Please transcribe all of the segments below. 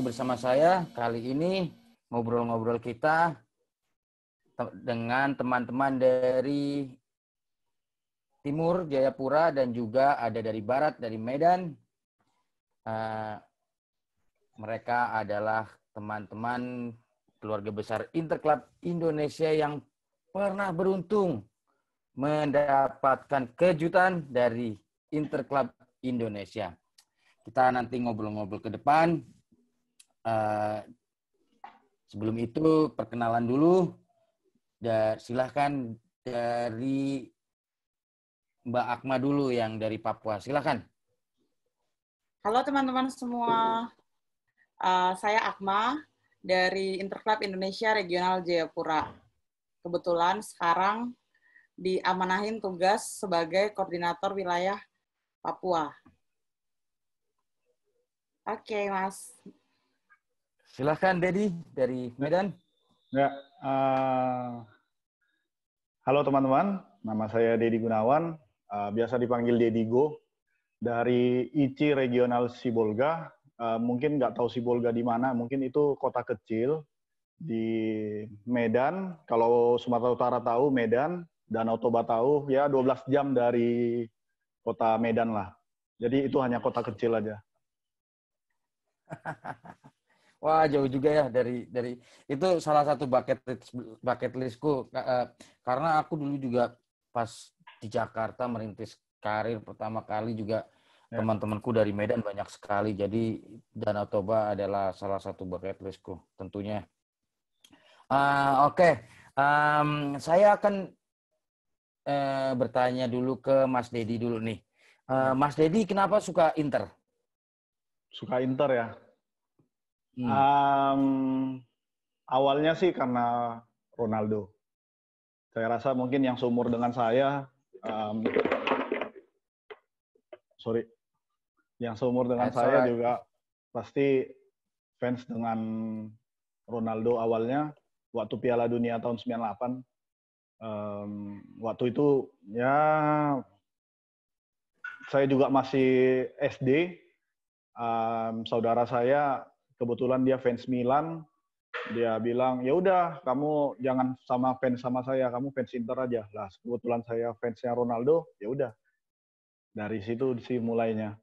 bersama saya. Kali ini ngobrol-ngobrol kita dengan teman-teman dari Timur, Jayapura, dan juga ada dari Barat, dari Medan. Mereka adalah teman-teman keluarga besar Interclub Indonesia yang pernah beruntung mendapatkan kejutan dari Interclub Indonesia. Kita nanti ngobrol-ngobrol ke depan. Sebelum itu perkenalan dulu. Silahkan dari Mbak Akma dulu yang dari Papua. Silahkan. Halo teman-teman semua. Saya Akma dari Interclub Indonesia Regional Jayapura. Kebetulan sekarang diamanahin tugas sebagai koordinator wilayah Papua. Oke, Mas. Silahkan, Dedi, dari Medan. Ya, halo teman-teman, nama saya Dedi Gunawan, biasa dipanggil Dedigo, dari ICI Regional Sibolga. Mungkin nggak tahu Sibolga di mana, mungkin itu kota kecil di Medan. Kalau Sumatera Utara tahu Medan, Danau Toba tahu, ya 12 jam dari kota Medan lah. Jadi itu hanya kota kecil aja. Wah, jauh juga ya dari itu salah satu bucket listku, karena aku dulu juga pas di Jakarta merintis karir pertama kali juga teman-temanku dari Medan banyak sekali. Jadi Danau Toba adalah salah satu bucket listku tentunya. Oke. Saya akan bertanya dulu ke Mas Dedi dulu nih. Mas Dedi kenapa suka Inter? Suka Inter ya? Awalnya sih karena Ronaldo. Saya rasa mungkin yang seumur dengan saya, saya juga pasti fans dengan Ronaldo awalnya waktu Piala Dunia tahun 98. Waktu itu ya saya juga masih SD. Saudara saya kebetulan dia fans Milan, dia bilang ya udah kamu jangan fans sama saya, kamu fans Inter aja. Lah kebetulan saya fansnya Ronaldo, ya udah dari situ sih mulainya.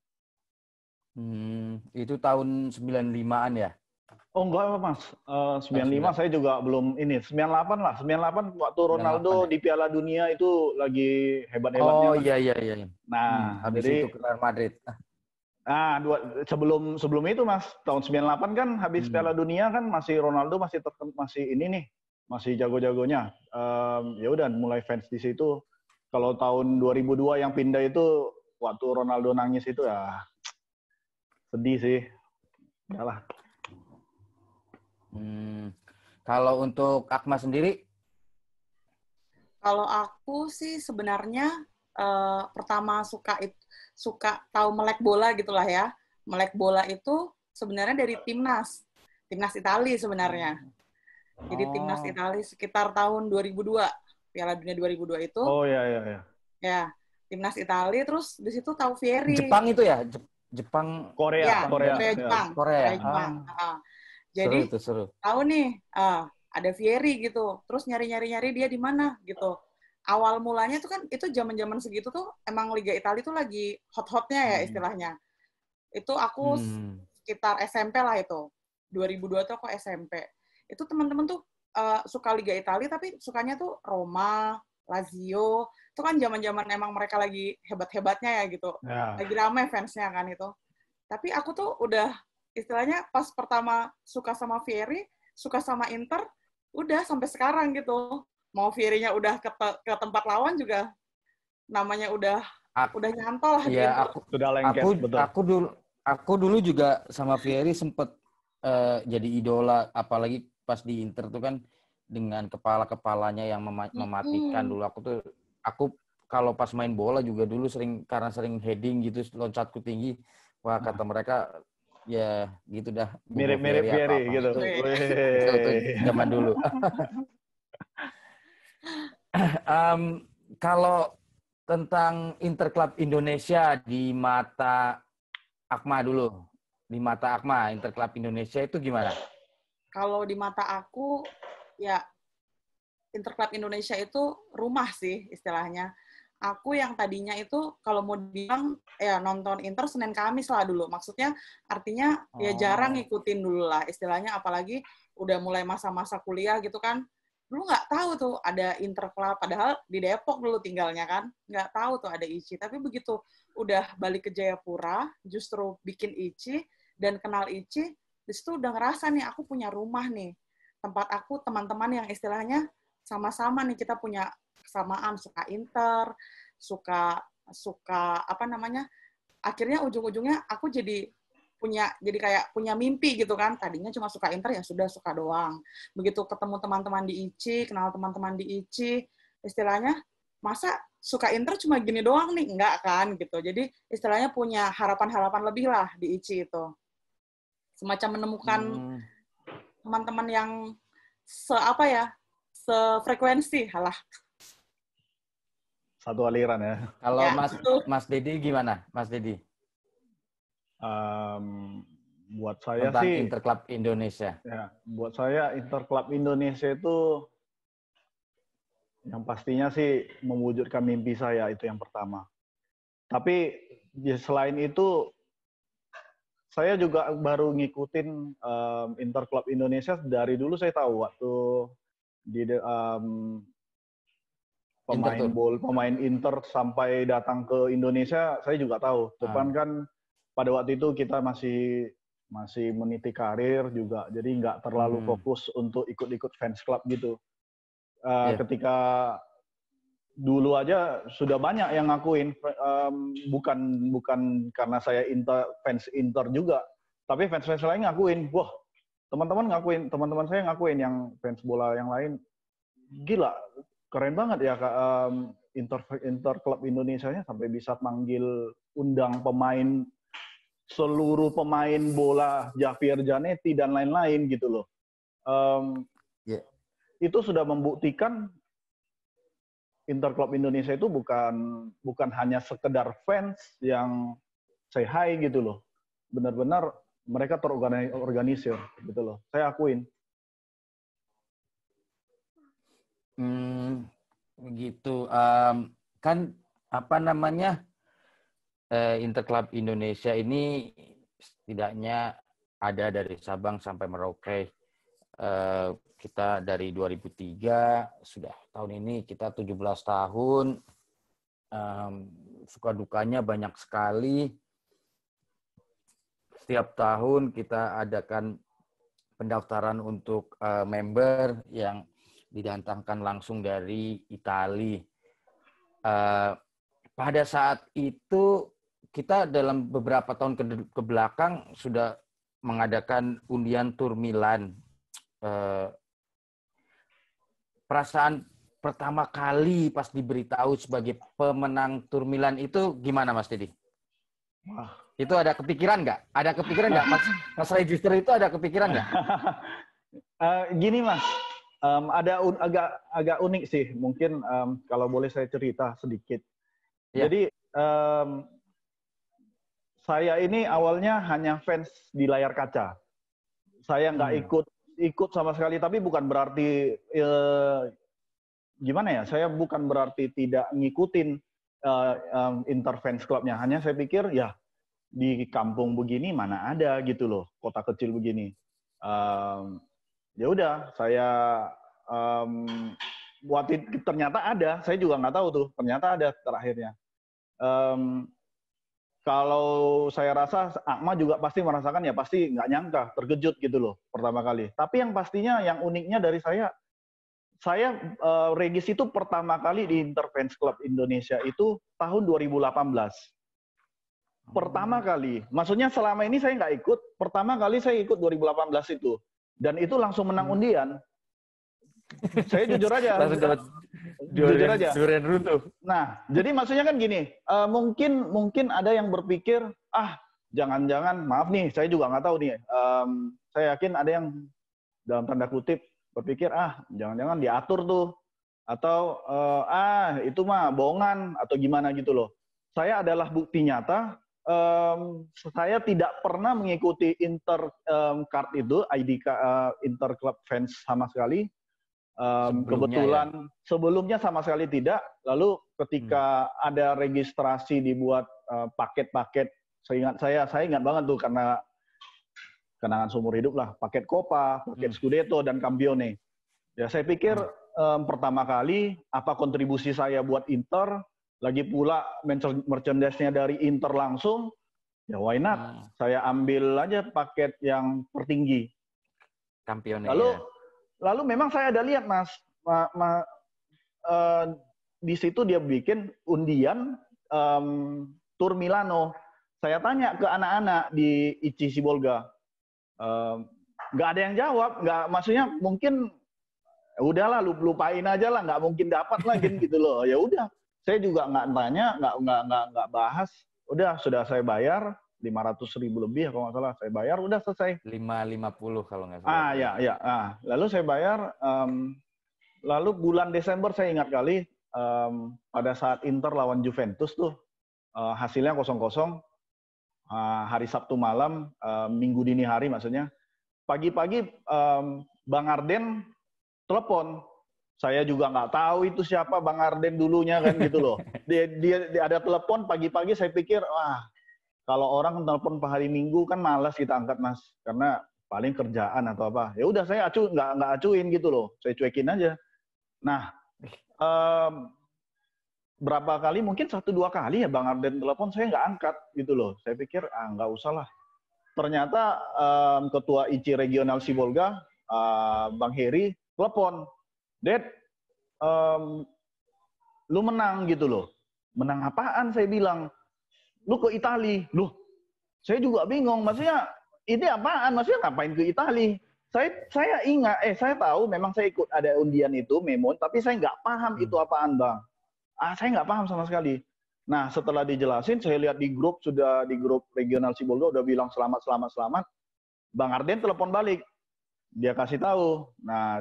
Itu tahun 95-an ya? Oh enggak Mas, 95 saya juga belum ini, 98 lah, 98 waktu Ronaldo 98, ya? Di Piala Dunia itu lagi hebat-hebatnya. Oh iya. Nah, habis jadi, itu ke Real Madrid. Nah, sebelum itu Mas, tahun 98 kan habis Piala Dunia kan masih Ronaldo masih ini nih, masih jago-jagonya. Ya udah mulai fans di situ. Kalau tahun 2002 yang pindah itu waktu Ronaldo nangis itu ya sedih sih. Yalah. Kalau untuk Akma sendiri? Kalau aku sih sebenarnya pertama suka tahu melek bola gitulah ya. Melek bola itu sebenarnya dari timnas Italia sebenarnya. Jadi timnas Italia sekitar tahun 2002, Piala Dunia 2002 itu. Oh iya. Ya, timnas Italia, terus di situ tahu Vieri. Jepang itu ya? Jepang. Korea. Jadi seru. Tahu nih, ada Vieri gitu. Terus nyari dia di mana gitu. Awal mulanya tuh kan itu zaman-zaman segitu tuh emang Liga Italia tuh lagi hot-hotnya ya istilahnya. Itu aku sekitar SMP lah itu. 2002 tuh aku SMP. Itu teman-teman tuh suka Liga Italia tapi sukanya tuh Roma, Lazio. Itu kan zaman-zaman emang mereka lagi hebat-hebatnya ya gitu. Yeah. Lagi rame fansnya kan itu. Tapi aku tuh udah istilahnya pas pertama suka sama Vieri, suka sama Inter, udah sampai sekarang gitu. Mau Vierinya udah ke tempat lawan juga namanya udah nyantol lah iya, gitu. Sudah lengket, betul. Aku dulu juga sama Vieri sempet jadi idola, apalagi pas di Inter tuh kan dengan kepala-kepalanya yang mematikan dulu. Aku kalau pas main bola juga dulu karena sering heading gitu, loncatku tinggi. Wah, kata mereka ya gitu dah. Mirip-mirip Vieri gitu. Itu zaman dulu. Kalau tentang Interclub Indonesia di mata Akma dulu, di mata Akma, Interclub Indonesia itu gimana? Kalau di mata aku, ya Interclub Indonesia itu rumah sih istilahnya. Aku yang tadinya itu kalau mau bilang ya nonton Inter Senin Kamis lah dulu. Maksudnya artinya ya jarang ngikutin dulu lah istilahnya, apalagi udah mulai masa-masa kuliah gitu kan. Dulu nggak tahu tuh ada Interclub, padahal di Depok dulu tinggalnya kan. Nggak tahu tuh ada ICI. Tapi begitu udah balik ke Jayapura, justru bikin ICI dan kenal ICI, di situ udah ngerasa nih aku punya rumah nih. Tempat aku, teman-teman yang istilahnya sama-sama nih, kita punya kesamaan, suka Inter, suka apa namanya, akhirnya ujung-ujungnya aku jadi kayak punya mimpi gitu kan. Tadinya cuma suka Inter, ya sudah suka doang. Begitu ketemu teman-teman di ICI, kenal teman-teman di ICI, istilahnya masa suka Inter cuma gini doang nih, enggak kan gitu. Jadi istilahnya punya harapan-harapan lebih lah di ICI itu. Semacam menemukan teman-teman yang sefrekuensi, halah. Satu aliran ya. Kalau Mas Dedi gimana, Mas Dedi? Buat saya tentang sih Interclub Indonesia. Ya, buat saya Interclub Indonesia itu yang pastinya sih mewujudkan mimpi saya, itu yang pertama. Tapi selain itu, saya juga baru ngikutin Interclub Indonesia dari dulu. Saya tahu waktu di pemain Inter sampai datang ke Indonesia, saya juga tahu. Cuman kan pada waktu itu kita masih meniti karir juga, jadi nggak terlalu fokus untuk ikut-ikut fans club gitu. Ketika dulu aja sudah banyak yang ngakuin, bukan karena saya fans Inter juga, tapi fans lain ngakuin. Wah, teman-teman saya ngakuin, yang fans bola yang lain, gila, keren banget ya Interclub Indonesia-nya sampai bisa undang seluruh pemain bola, Javier Zanetti dan lain-lain gitu loh. Itu sudah membuktikan Interclub Indonesia itu bukan hanya sekedar fans yang say hi gitu loh. Benar-benar mereka terorganisir gitu loh. Saya akuin. Begitu. Kan apa namanya, Interclub Indonesia ini setidaknya ada dari Sabang sampai Merauke. Kita dari 2003, sudah tahun ini kita 17 tahun. Suka dukanya banyak sekali. Setiap tahun kita adakan pendaftaran untuk member yang didatangkan langsung dari Italia. Pada saat itu kita dalam beberapa tahun ke belakang sudah mengadakan undian Tur Milan. Perasaan pertama kali pas diberitahu sebagai pemenang Tur Milan itu gimana, Mas Dedi? Wah. Itu ada kepikiran nggak? Ada kepikiran nggak? Mas Register itu ada kepikiran nggak? Gini Mas, ada agak unik sih. Mungkin kalau boleh saya cerita sedikit. Ya. Jadi saya ini awalnya hanya fans di layar kaca. Saya nggak ikut sama sekali, tapi bukan berarti gimana ya? Saya bukan berarti tidak ngikutin Inter fans clubnya. Hanya saya pikir ya di kampung begini mana ada gitu loh, kota kecil begini. Ya udah, saya ternyata ada. Saya juga nggak tahu tuh. Ternyata ada terakhirnya. Kalau saya rasa Akma juga pasti merasakan, ya pasti nggak nyangka, terkejut gitu loh pertama kali. Tapi yang pastinya, yang uniknya dari saya regis itu pertama kali di Inter Fans Club Indonesia itu tahun 2018. Pertama kali, maksudnya selama ini saya nggak ikut, pertama kali saya ikut 2018 itu. Dan itu langsung menang undian. Saya jujur aja. Jujur aja. Nah, jadi maksudnya kan gini, mungkin ada yang berpikir, jangan-jangan, maaf nih, saya juga nggak tahu nih, saya yakin ada yang dalam tanda kutip berpikir, jangan-jangan diatur tuh, atau itu mah bohongan, atau gimana gitu loh. Saya adalah bukti nyata, saya tidak pernah mengikuti card itu, Inter Club Fans sama sekali. Kebetulan sebelumnya sama sekali tidak. Lalu ketika ada registrasi dibuat paket-paket, saya ingat banget tuh karena kenangan seumur hidup lah, paket Copa, paket Scudetto dan Campione. Ya saya pikir pertama kali apa kontribusi saya buat Inter, lagi pula merchandise-nya dari Inter langsung, ya why not? Saya ambil aja paket yang tertinggi. Campione. Lalu memang saya ada lihat Mas, di situ dia bikin undian Tour Milano. Saya tanya ke anak-anak di ICI Sibolga, nggak ada yang jawab, maksudnya mungkin udahlah lupain aja lah, nggak mungkin dapat lagi gitu loh. Ya udah, saya juga nggak tanya, nggak bahas. Udah sudah saya bayar 500.000 lebih kalau nggak salah, saya bayar udah selesai. 550 kalau nggak salah. Ya. Lalu saya bayar. Lalu bulan Desember saya ingat kali pada saat Inter lawan Juventus tuh hasilnya 0-0. Hari Sabtu malam, Minggu dini hari maksudnya. Pagi-pagi Bang Arden telepon. Saya juga nggak tahu itu siapa Bang Arden dulunya kan gitu loh. Dia ada telepon pagi-pagi, saya pikir wah kalau orang telepon hari Minggu kan malas kita angkat Mas, karena paling kerjaan atau apa. Ya udah saya nggak acuin gitu loh, saya cuekin aja. Nah berapa kali, mungkin 1-2 kali ya Bang Arden telepon, saya nggak angkat gitu loh. Saya pikir nggak usah lah. Ternyata Ketua ICI Regional Sibolga Bang Heri telepon, Ded, lu menang gitu loh. Menang apaan? Saya bilang, lu ke Itali. Loh, saya juga bingung. Maksudnya, ini apaan? Maksudnya ngapain ke Itali? Saya ingat, saya tahu memang saya ikut ada undian itu, Memon, tapi saya nggak paham itu apaan, Bang. Saya nggak paham sama sekali. Nah, setelah dijelasin, saya lihat di grup regional Sibolga udah bilang selamat. Bang Arden telepon balik. Dia kasih tahu, nah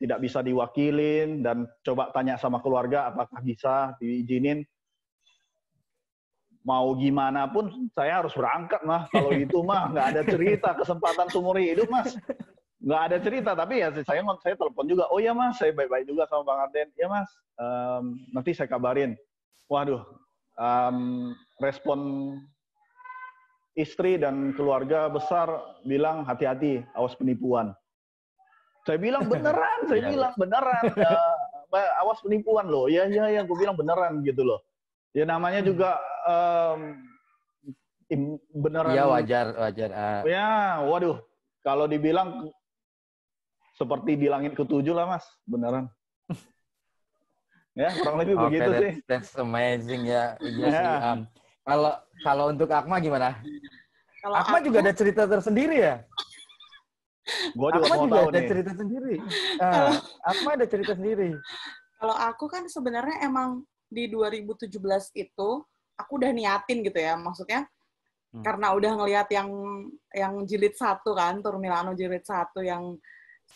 tidak bisa diwakilin dan coba tanya sama keluarga apakah bisa diizinin. Mau gimana pun saya harus berangkat mah. Kalau itu mah nggak ada cerita, kesempatan seumur hidup Mas. Nggak ada cerita, tapi ya saya telepon juga. Oh ya Mas, saya baik-baik juga sama Bang Arden. Ya Mas, nanti saya kabarin. Waduh, respon istri dan keluarga besar bilang hati-hati, awas penipuan. Saya bilang beneran, awas penipuan loh. Ya, gue bilang beneran gitu loh. Ya namanya juga beneran. Ya wajar. Ya, waduh, kalau dibilang seperti di langit ke-7 lah Mas, beneran. Ya, kurang lebih begitu sih. That's amazing ya. Iya sih. Kalau untuk Akma gimana? Kalau Akma juga ada cerita tersendiri ya? Gue juga Akma mau juga tahu ada nih. cerita sendiri. Akma ada cerita sendiri. Kalau aku kan sebenarnya emang di 2017 itu aku udah niatin gitu ya, maksudnya karena udah ngelihat yang jilid 1 kan, Tour Milano jilid 1 yang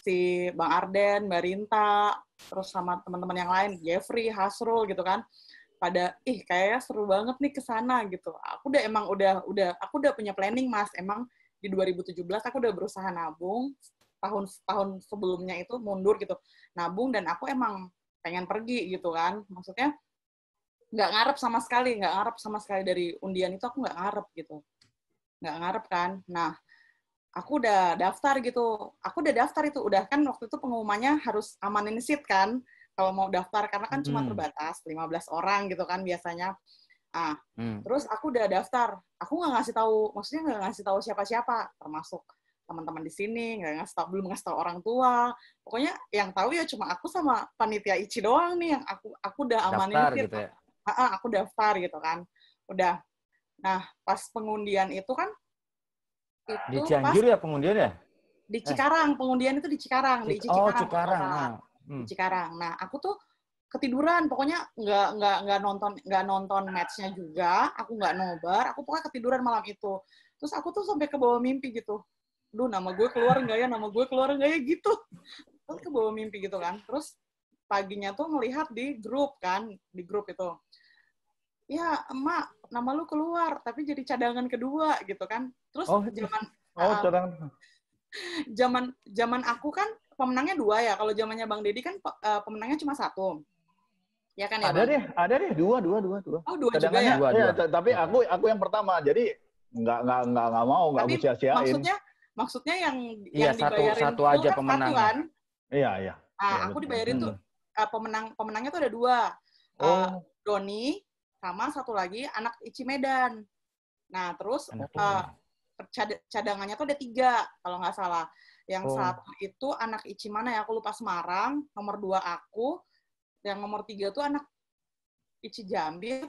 si Bang Arden, Mbak Rinta, terus sama teman-teman yang lain, Jeffrey, Hasrul gitu kan, pada kayaknya seru banget nih ke sana gitu. Aku udah punya planning Mas. Emang di 2017 aku udah berusaha nabung, tahun sebelumnya itu mundur gitu. Nabung dan aku emang pengen pergi gitu kan. Maksudnya nggak ngarep sama sekali dari undian itu, aku nggak ngarep gitu. Nggak ngarep kan. Nah, aku udah daftar gitu. Aku udah daftar itu. Udah kan waktu itu pengumumannya harus amanin seat kan. Kalau mau daftar, karena kan cuma terbatas 15 orang gitu kan biasanya. Terus aku udah daftar. Aku nggak ngasih tahu, maksudnya nggak ngasih tahu siapa-siapa, termasuk teman-teman di sini, belum ngasih tahu orang tua. Pokoknya yang tahu ya cuma aku sama panitia ICI doang nih, yang aku udah amanin Daftar seat. gitu ya? Aku daftar gitu kan. Udah. Nah, pas pengundian itu kan, di Cianjur ya pengundian ya? Di Cikarang, pengundian itu di Cikarang. Di ICI Cikarang. Cikarang. Di Cikarang. Nah, aku tuh ketiduran, pokoknya nggak nonton match-nya juga, aku nggak nobar, aku pokoknya ketiduran malam itu. Terus aku tuh sampai ke bawah mimpi gitu. Duh, nama gue keluar nggak ya gitu. Terus ke bawah mimpi gitu kan. Terus paginya tuh ngelihat di grup itu. ya emak, nama lu keluar, tapi jadi cadangan kedua gitu kan. Terus Oh, zaman aku kan pemenangnya 2 ya. Kalau zamannya Bang Deddy kan pemenangnya cuma 1. Ya kan ya, Bang? Ada deh, dua. Oh, 2 juga Cadangannya, ya? ya, tapi aku yang pertama, jadi nggak mau, nggak Tapi aku sia-siain. maksudnya yang iya, dibayarin satu full aja kan 1 pemenangnya. kan? Iya. Nah, Iya, aku betul. dibayarin tuh pemenangnya tuh ada 2. Oh. Doni sama satu lagi anak Ici Medan. Nah, terus cadangannya tuh ada 3 kalau nggak salah. Yang satu itu anak Ici mana ya? Aku lupa, Semarang. Nomor 2 aku. Yang nomor 3 tuh anak Ici Jambi.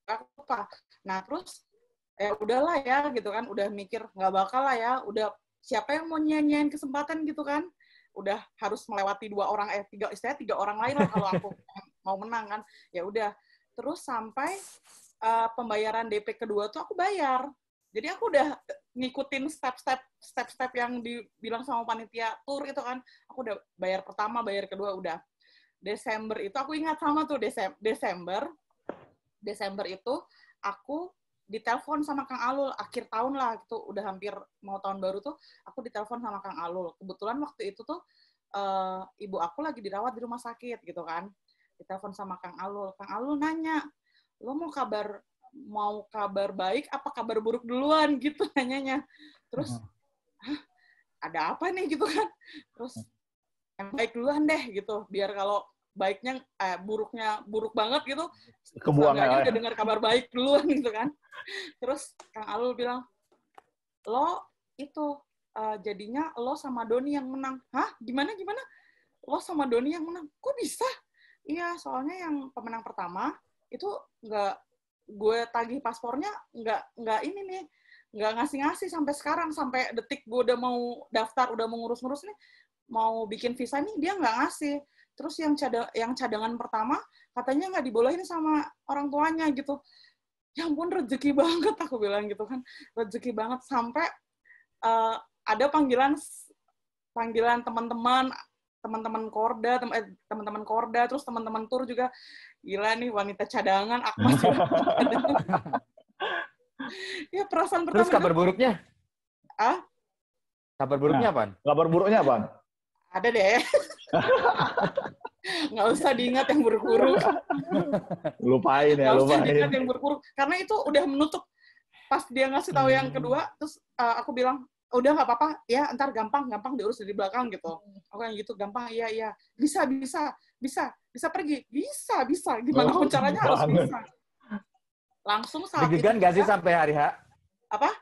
Aku lupa. Nah, terus udahlah ya gitu kan. Udah mikir nggak bakal lah ya. Udah siapa yang mau nyanyiin kesempatan gitu kan. Udah harus melewati 2 orang, 3 orang lain lah kalau aku mau menang kan. Ya udah. Terus sampai pembayaran DP kedua tuh aku bayar. Jadi aku udah ngikutin step-step yang dibilang sama panitia tour itu kan. Aku udah bayar pertama, bayar kedua udah. Desember itu aku ingat sama tuh Desember itu aku ditelepon sama Kang Alul akhir tahun lah, itu udah hampir mau tahun baru tuh aku ditelepon sama Kang Alul. Kebetulan waktu itu tuh ibu aku lagi dirawat di rumah sakit gitu kan. Ditelepon sama Kang Alul. Kang Alul nanya, "Lo mau kabar baik apa kabar buruk duluan?" gitu nanyanya. Terus, "Hah? Ada apa nih?" gitu kan. Terus yang baik duluan deh gitu, biar kalau baiknya buruknya buruk banget gitu, Kebuang seenggaknya ya. udah dengar kabar baik duluan gitu kan. Terus Kang Alul bilang, "Lo itu jadinya lo sama Doni yang menang." "Hah? Gimana? Lo sama Doni yang menang?" "Kok bisa?" "Iya, soalnya yang pemenang pertama itu gue tagih paspornya nggak ini nih, nggak ngasih sampai sekarang, sampai detik gue udah mau daftar, udah mau ngurus-ngurus nih, mau bikin visa nih, dia nggak ngasih. Terus yang cadangan pertama katanya nggak dibolehin sama orang tuanya gitu." Ya ampun, rezeki banget aku bilang gitu kan, rezeki banget. Sampai ada panggilan teman-teman Korda, terus teman-teman tur juga. Gila nih, wanita cadangan, Akmas juga cadangan. Ya, perasaan pertama. Terus kabar buruknya? Kabar buruknya apaan? Kabar buruknya apaan? Ada deh. Nggak usah diingat yang buruk-buruk. Lupain. Nggak usah diingat yang buruk-buruk. Karena itu udah menutup. Pas dia ngasih tahu yang kedua, terus aku bilang, udah nggak apa-apa, ya ntar gampang diurus dari belakang gitu. Aku yang gitu, gampang, iya. Bisa pergi. Bisa. Gimana pun caranya harus bisa. Langsung saat itu. Deg-degan nggak sih sampai hari H? Apa?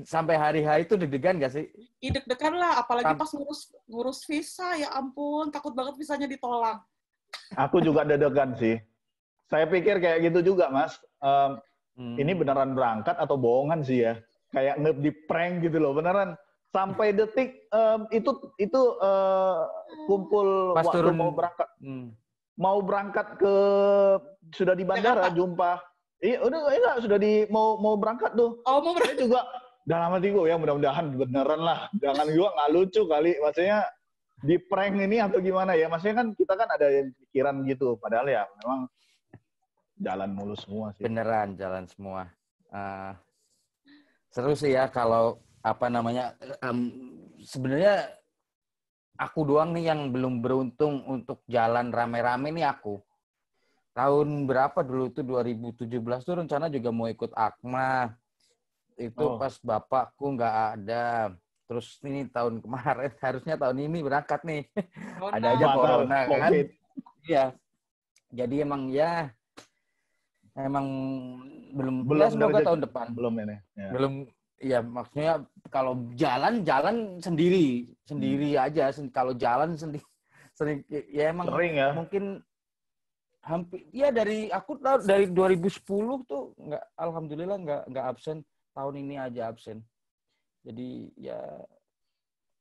Sampai hari H itu deg-degan nggak sih? Deg-degan lah, apalagi pas ngurus visa, ya ampun, takut banget visanya ditolak. Aku juga deg-degan sih. Saya pikir kayak gitu juga, Mas. Ini beneran berangkat atau bohongan sih ya? Kayak di prank gitu loh, beneran. Sampai detik itu kumpul pas waktu turun, mau berangkat ke sudah di bandara jumpa. Iya, udah sudah mau berangkat tuh. Oh, mau berangkat. Saya juga dalam hati gue, ya mudah-mudahan beneran lah. Jangan juga nggak lucu kali. Maksudnya di prank ini atau gimana ya? Maksudnya kan kita kan ada yang pikiran gitu. Padahal ya memang jalan mulus semua sih. Beneran jalan semua. Seru sih ya kalau sebenarnya aku doang nih yang belum beruntung untuk jalan rame-rame nih aku. Tahun berapa dulu itu 2017 tuh rencana juga mau ikut AKMA. Itu pas bapakku nggak ada. Terus ini tahun kemarin, harusnya tahun ini berangkat nih. Ada aja corona kan. Iya. Jadi emang belum ya semoga tahun depan. Belum ini. Ya. Belum, ya maksudnya kalau jalan sendiri aja. Kalau jalan sendiri ya emang sering ya. Mungkin hampir ya aku tahu dari 2010 tuh alhamdulillah nggak absen. Tahun ini aja absen. Jadi ya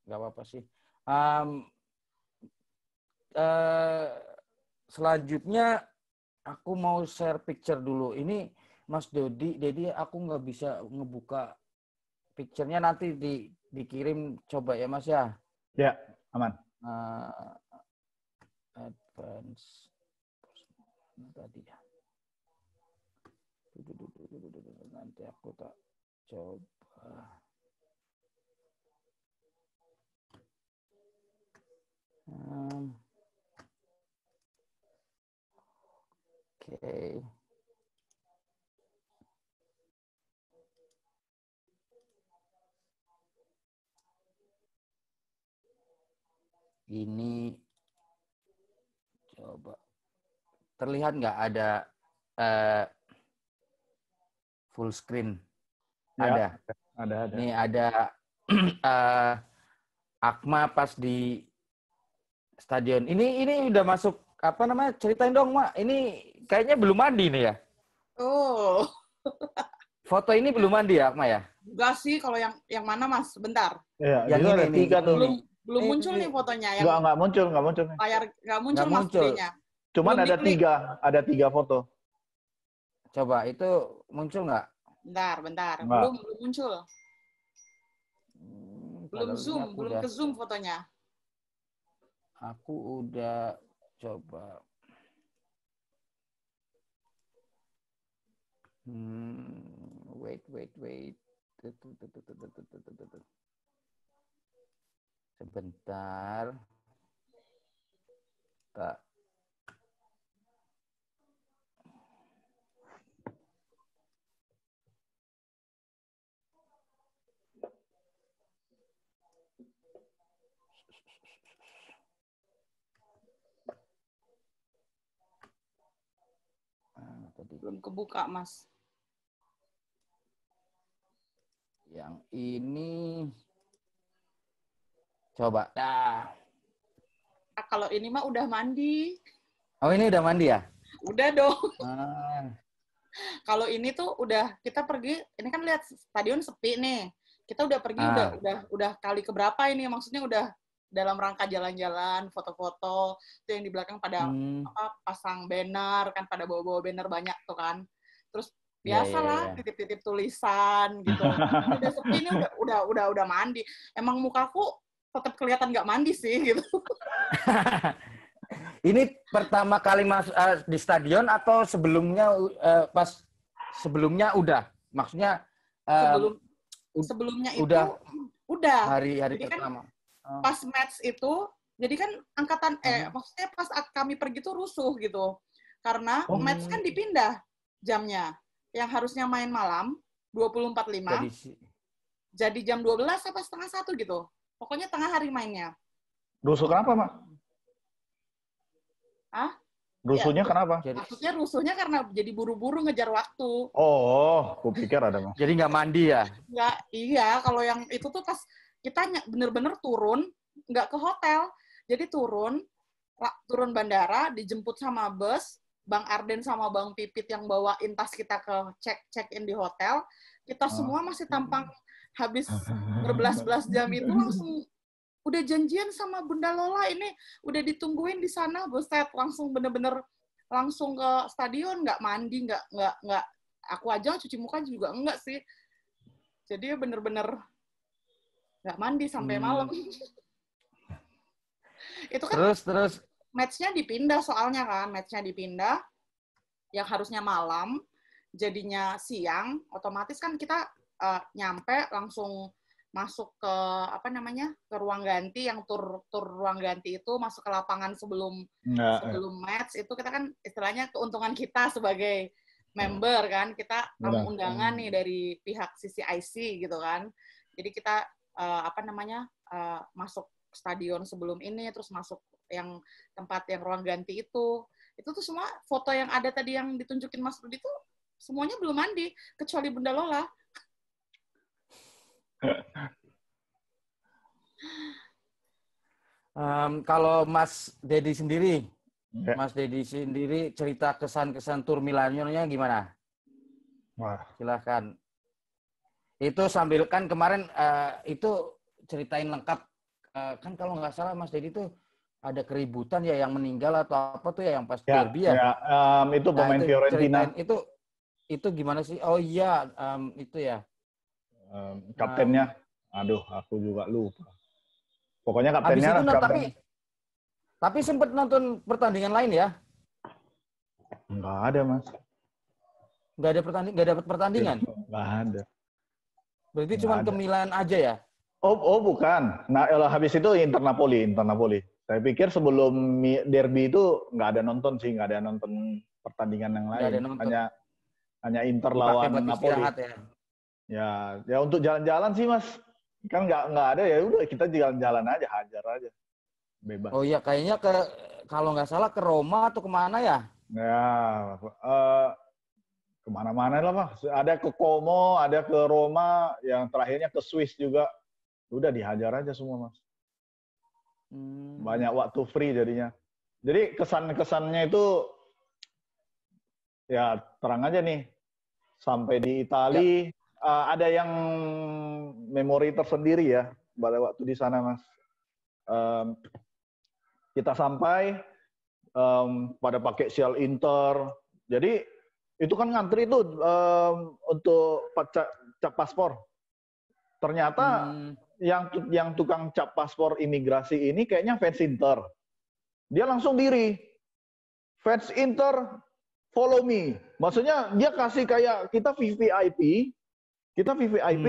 nggak apa-apa sih. Selanjutnya aku mau share picture dulu. Ini Mas Dedi aku nggak bisa ngebuka picture-nya, nanti dikirim coba ya Mas ya. Ya, aman. Advance tadi ya. Nanti aku tak coba. Oke. Ini coba terlihat nggak ada full screen? Ya, Ada. ada. Ini ada Akma pas di stadion. Ini udah masuk apa namanya? Ceritain dong, Mak. Ini kayaknya belum mandi nih ya. Oh, Foto ini belum mandi ya, Akma ya? enggak sih kalau yang mana Mas? Bentar. Iya, Yang itu ini ada nih, 3 yang tuh. Belum ini. belum muncul Ini nih fotonya yang Nggak muncul. layar nggak muncul nggak Mas muncul. videonya. Cuman Belum ada diklik. 3, ada 3 foto. Coba itu muncul nggak? Bentar. Nggak. Belum muncul. Belum Padahal ini zoom, belum ke zoom fotonya. aku udah coba. Wait. Sebentar. Tak. Belum kebuka, Mas. Yang ini coba. Dah. Kalau ini mah udah mandi. Oh, ini udah mandi ya? Udah dong. Ah. Kalau ini tuh udah kita pergi, ini kan lihat stadion sepi nih. Kita udah pergi udah kali keberapa ini, maksudnya udah dalam rangka jalan-jalan, foto-foto, itu yang di belakang pada pasang banner kan, pada bawa-bawa banner banyak tuh kan. Terus biasalah titip-titip tulisan gitu. Udah sepi ini udah mandi. Emang mukaku tetap kelihatan nggak mandi sih gitu. Ini pertama kali masuk di stadion atau sebelumnya pas sebelumnya udah? Maksudnya sebelumnya itu udah. Hari jadi pertama. Kan pas match itu, jadi kan angkatan maksudnya pas kami pergi tuh rusuh gitu. Karena match kan dipindah jamnya. Yang harusnya main malam 20.45 jadi jam 12 apa setengah 1 gitu. Pokoknya tengah hari mainnya. Rusuh kenapa, Mak? Rusuhnya kenapa? Maksudnya rusuhnya karena jadi buru-buru ngejar waktu. Oh, aku pikir ada, Mas. Jadi nggak mandi ya? Nggak, iya. Kalau yang itu tuh pas kita bener-bener turun, nggak ke hotel. Jadi turun bandara, dijemput sama bus, Bang Arden sama Bang Pipit yang bawain tas kita ke check-in di hotel. Kita semua masih tampang habis berbelas-belas jam itu langsung udah janjian sama Bunda Lola ini udah ditungguin di sana, buset, langsung bener-bener langsung ke stadion, nggak mandi, nggak aku aja cuci muka juga enggak sih, jadi bener-bener nggak mandi sampai malam. Itu kan terus match-nya dipindah soalnya kan, match-nya dipindah yang harusnya malam jadinya siang, otomatis kan kita nyampe langsung masuk ke ke ruang ganti, yang tur ruang ganti itu masuk ke lapangan sebelum match itu, kita kan istilahnya keuntungan kita sebagai member kan, kita tamu undangan nih dari pihak CCIC gitu kan, jadi kita masuk stadion sebelum ini, terus masuk yang tempat yang ruang ganti itu tuh semua foto yang ada tadi yang ditunjukin Mas Rudi itu semuanya belum mandi kecuali Bunda Lola. Kalau Mas Dedi sendiri, cerita kesan-kesan tur Milannya gimana? Wah. Silahkan. Itu sambil kan kemarin itu ceritain lengkap. Kan kalau nggak salah Mas Dedi tuh ada keributan ya yang meninggal atau apa tuh ya yang pas derby ya? Itu pemain Fiorentina. Itu gimana sih? Oh iya, itu ya. Kaptennya, aduh aku juga lupa. Pokoknya kaptennya. Habis itu, tapi sempat nonton pertandingan lain ya? Nggak ada, Mas. Nggak dapat pertandingan. Nggak ada. Berarti Nggak cuma ada. ke Milan aja ya? Oh bukan. Nah, habis itu Inter Napoli. Saya pikir sebelum derby itu nggak ada nonton sih, nggak ada nonton pertandingan yang Nggak ada lain. nonton. Hanya Inter Dipakai lawan buat Napoli. istirahat ya? Ya untuk jalan-jalan sih Mas. Kan nggak ada ya udah kita jalan-jalan aja, hajar aja. Bebas. Oh iya, kayaknya kalau nggak salah ke Roma atau kemana ya? Ya, kemana-mana lah Mas. Ada ke Como, ada ke Roma, yang terakhirnya ke Swiss juga. Udah dihajar aja semua Mas. Banyak waktu free jadinya. Jadi kesan-kesannya itu ya terang aja nih. Sampai di Itali ada yang memori tersendiri ya pada waktu di sana Mas. Kita sampai pada pakai sial Inter. Jadi itu kan ngantri tuh untuk cap paspor. Ternyata yang tukang cap paspor imigrasi ini kayaknya fans Inter. Dia langsung diri. Fans Inter, follow me. Maksudnya dia kasih kayak kita VVIP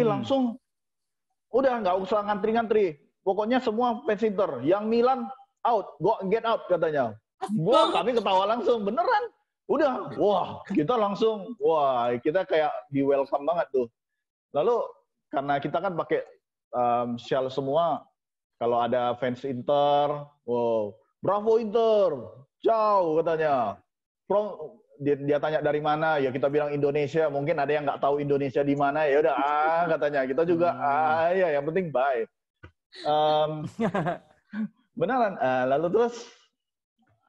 langsung udah nggak usah ngantri-ngantri. Pokoknya semua fans Inter. Yang Milan out, get out katanya. Wah, kami ketawa langsung, beneran. Udah, wah, kita langsung, wah, kita kayak di welcome banget tuh. Lalu karena kita kan pakai shell semua, kalau ada fans Inter, wow, bravo Inter, ciao katanya. Dia tanya dari mana, ya kita bilang Indonesia, mungkin ada yang nggak tahu Indonesia di mana, ya udah katanya, kita juga ya yang penting bye. Beneran, lalu terus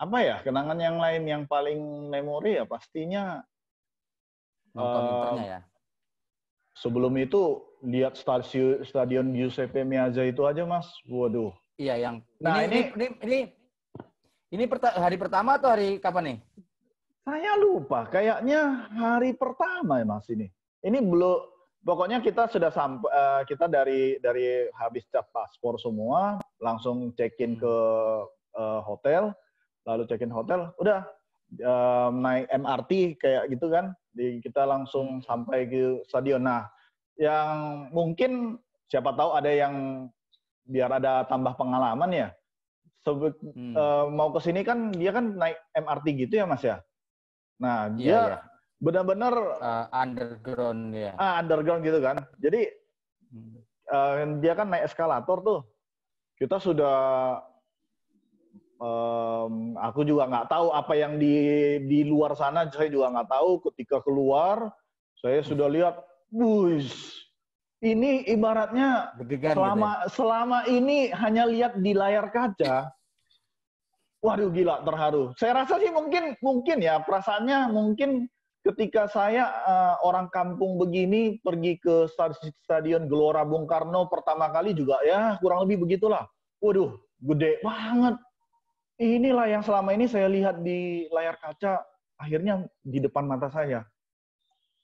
apa ya kenangan yang lain yang paling memori ya pastinya nonton Internya ya. Sebelum itu lihat stadion Giuseppe Meazza itu aja Mas, waduh. Iya yang. Nah ini hari pertama atau hari kapan nih? Saya lupa, kayaknya hari pertama ya Mas ini. Ini belum, pokoknya kita sudah sampai, kita dari habis cap paspor semua, langsung check-in ke hotel, lalu check-in hotel, udah naik MRT kayak gitu kan, kita langsung sampai ke stadion. Nah, yang mungkin siapa tahu ada yang biar ada tambah pengalaman ya. Mau ke sini kan dia kan naik MRT gitu ya Mas ya. Nah, dia benar-benar underground ya. Underground gitu kan. Jadi dia kan naik eskalator tuh. Kita sudah aku juga nggak tahu apa yang di luar sana, saya juga nggak tahu. Ketika keluar, saya sudah lihat, ini ibaratnya selama ini hanya lihat di layar kaca. Waduh gila, terharu. Saya rasa sih mungkin ya perasaannya mungkin ketika saya orang kampung begini pergi ke Stadion Gelora Bung Karno pertama kali juga ya kurang lebih begitulah. Waduh, gede banget. Inilah yang selama ini saya lihat di layar kaca, akhirnya di depan mata saya.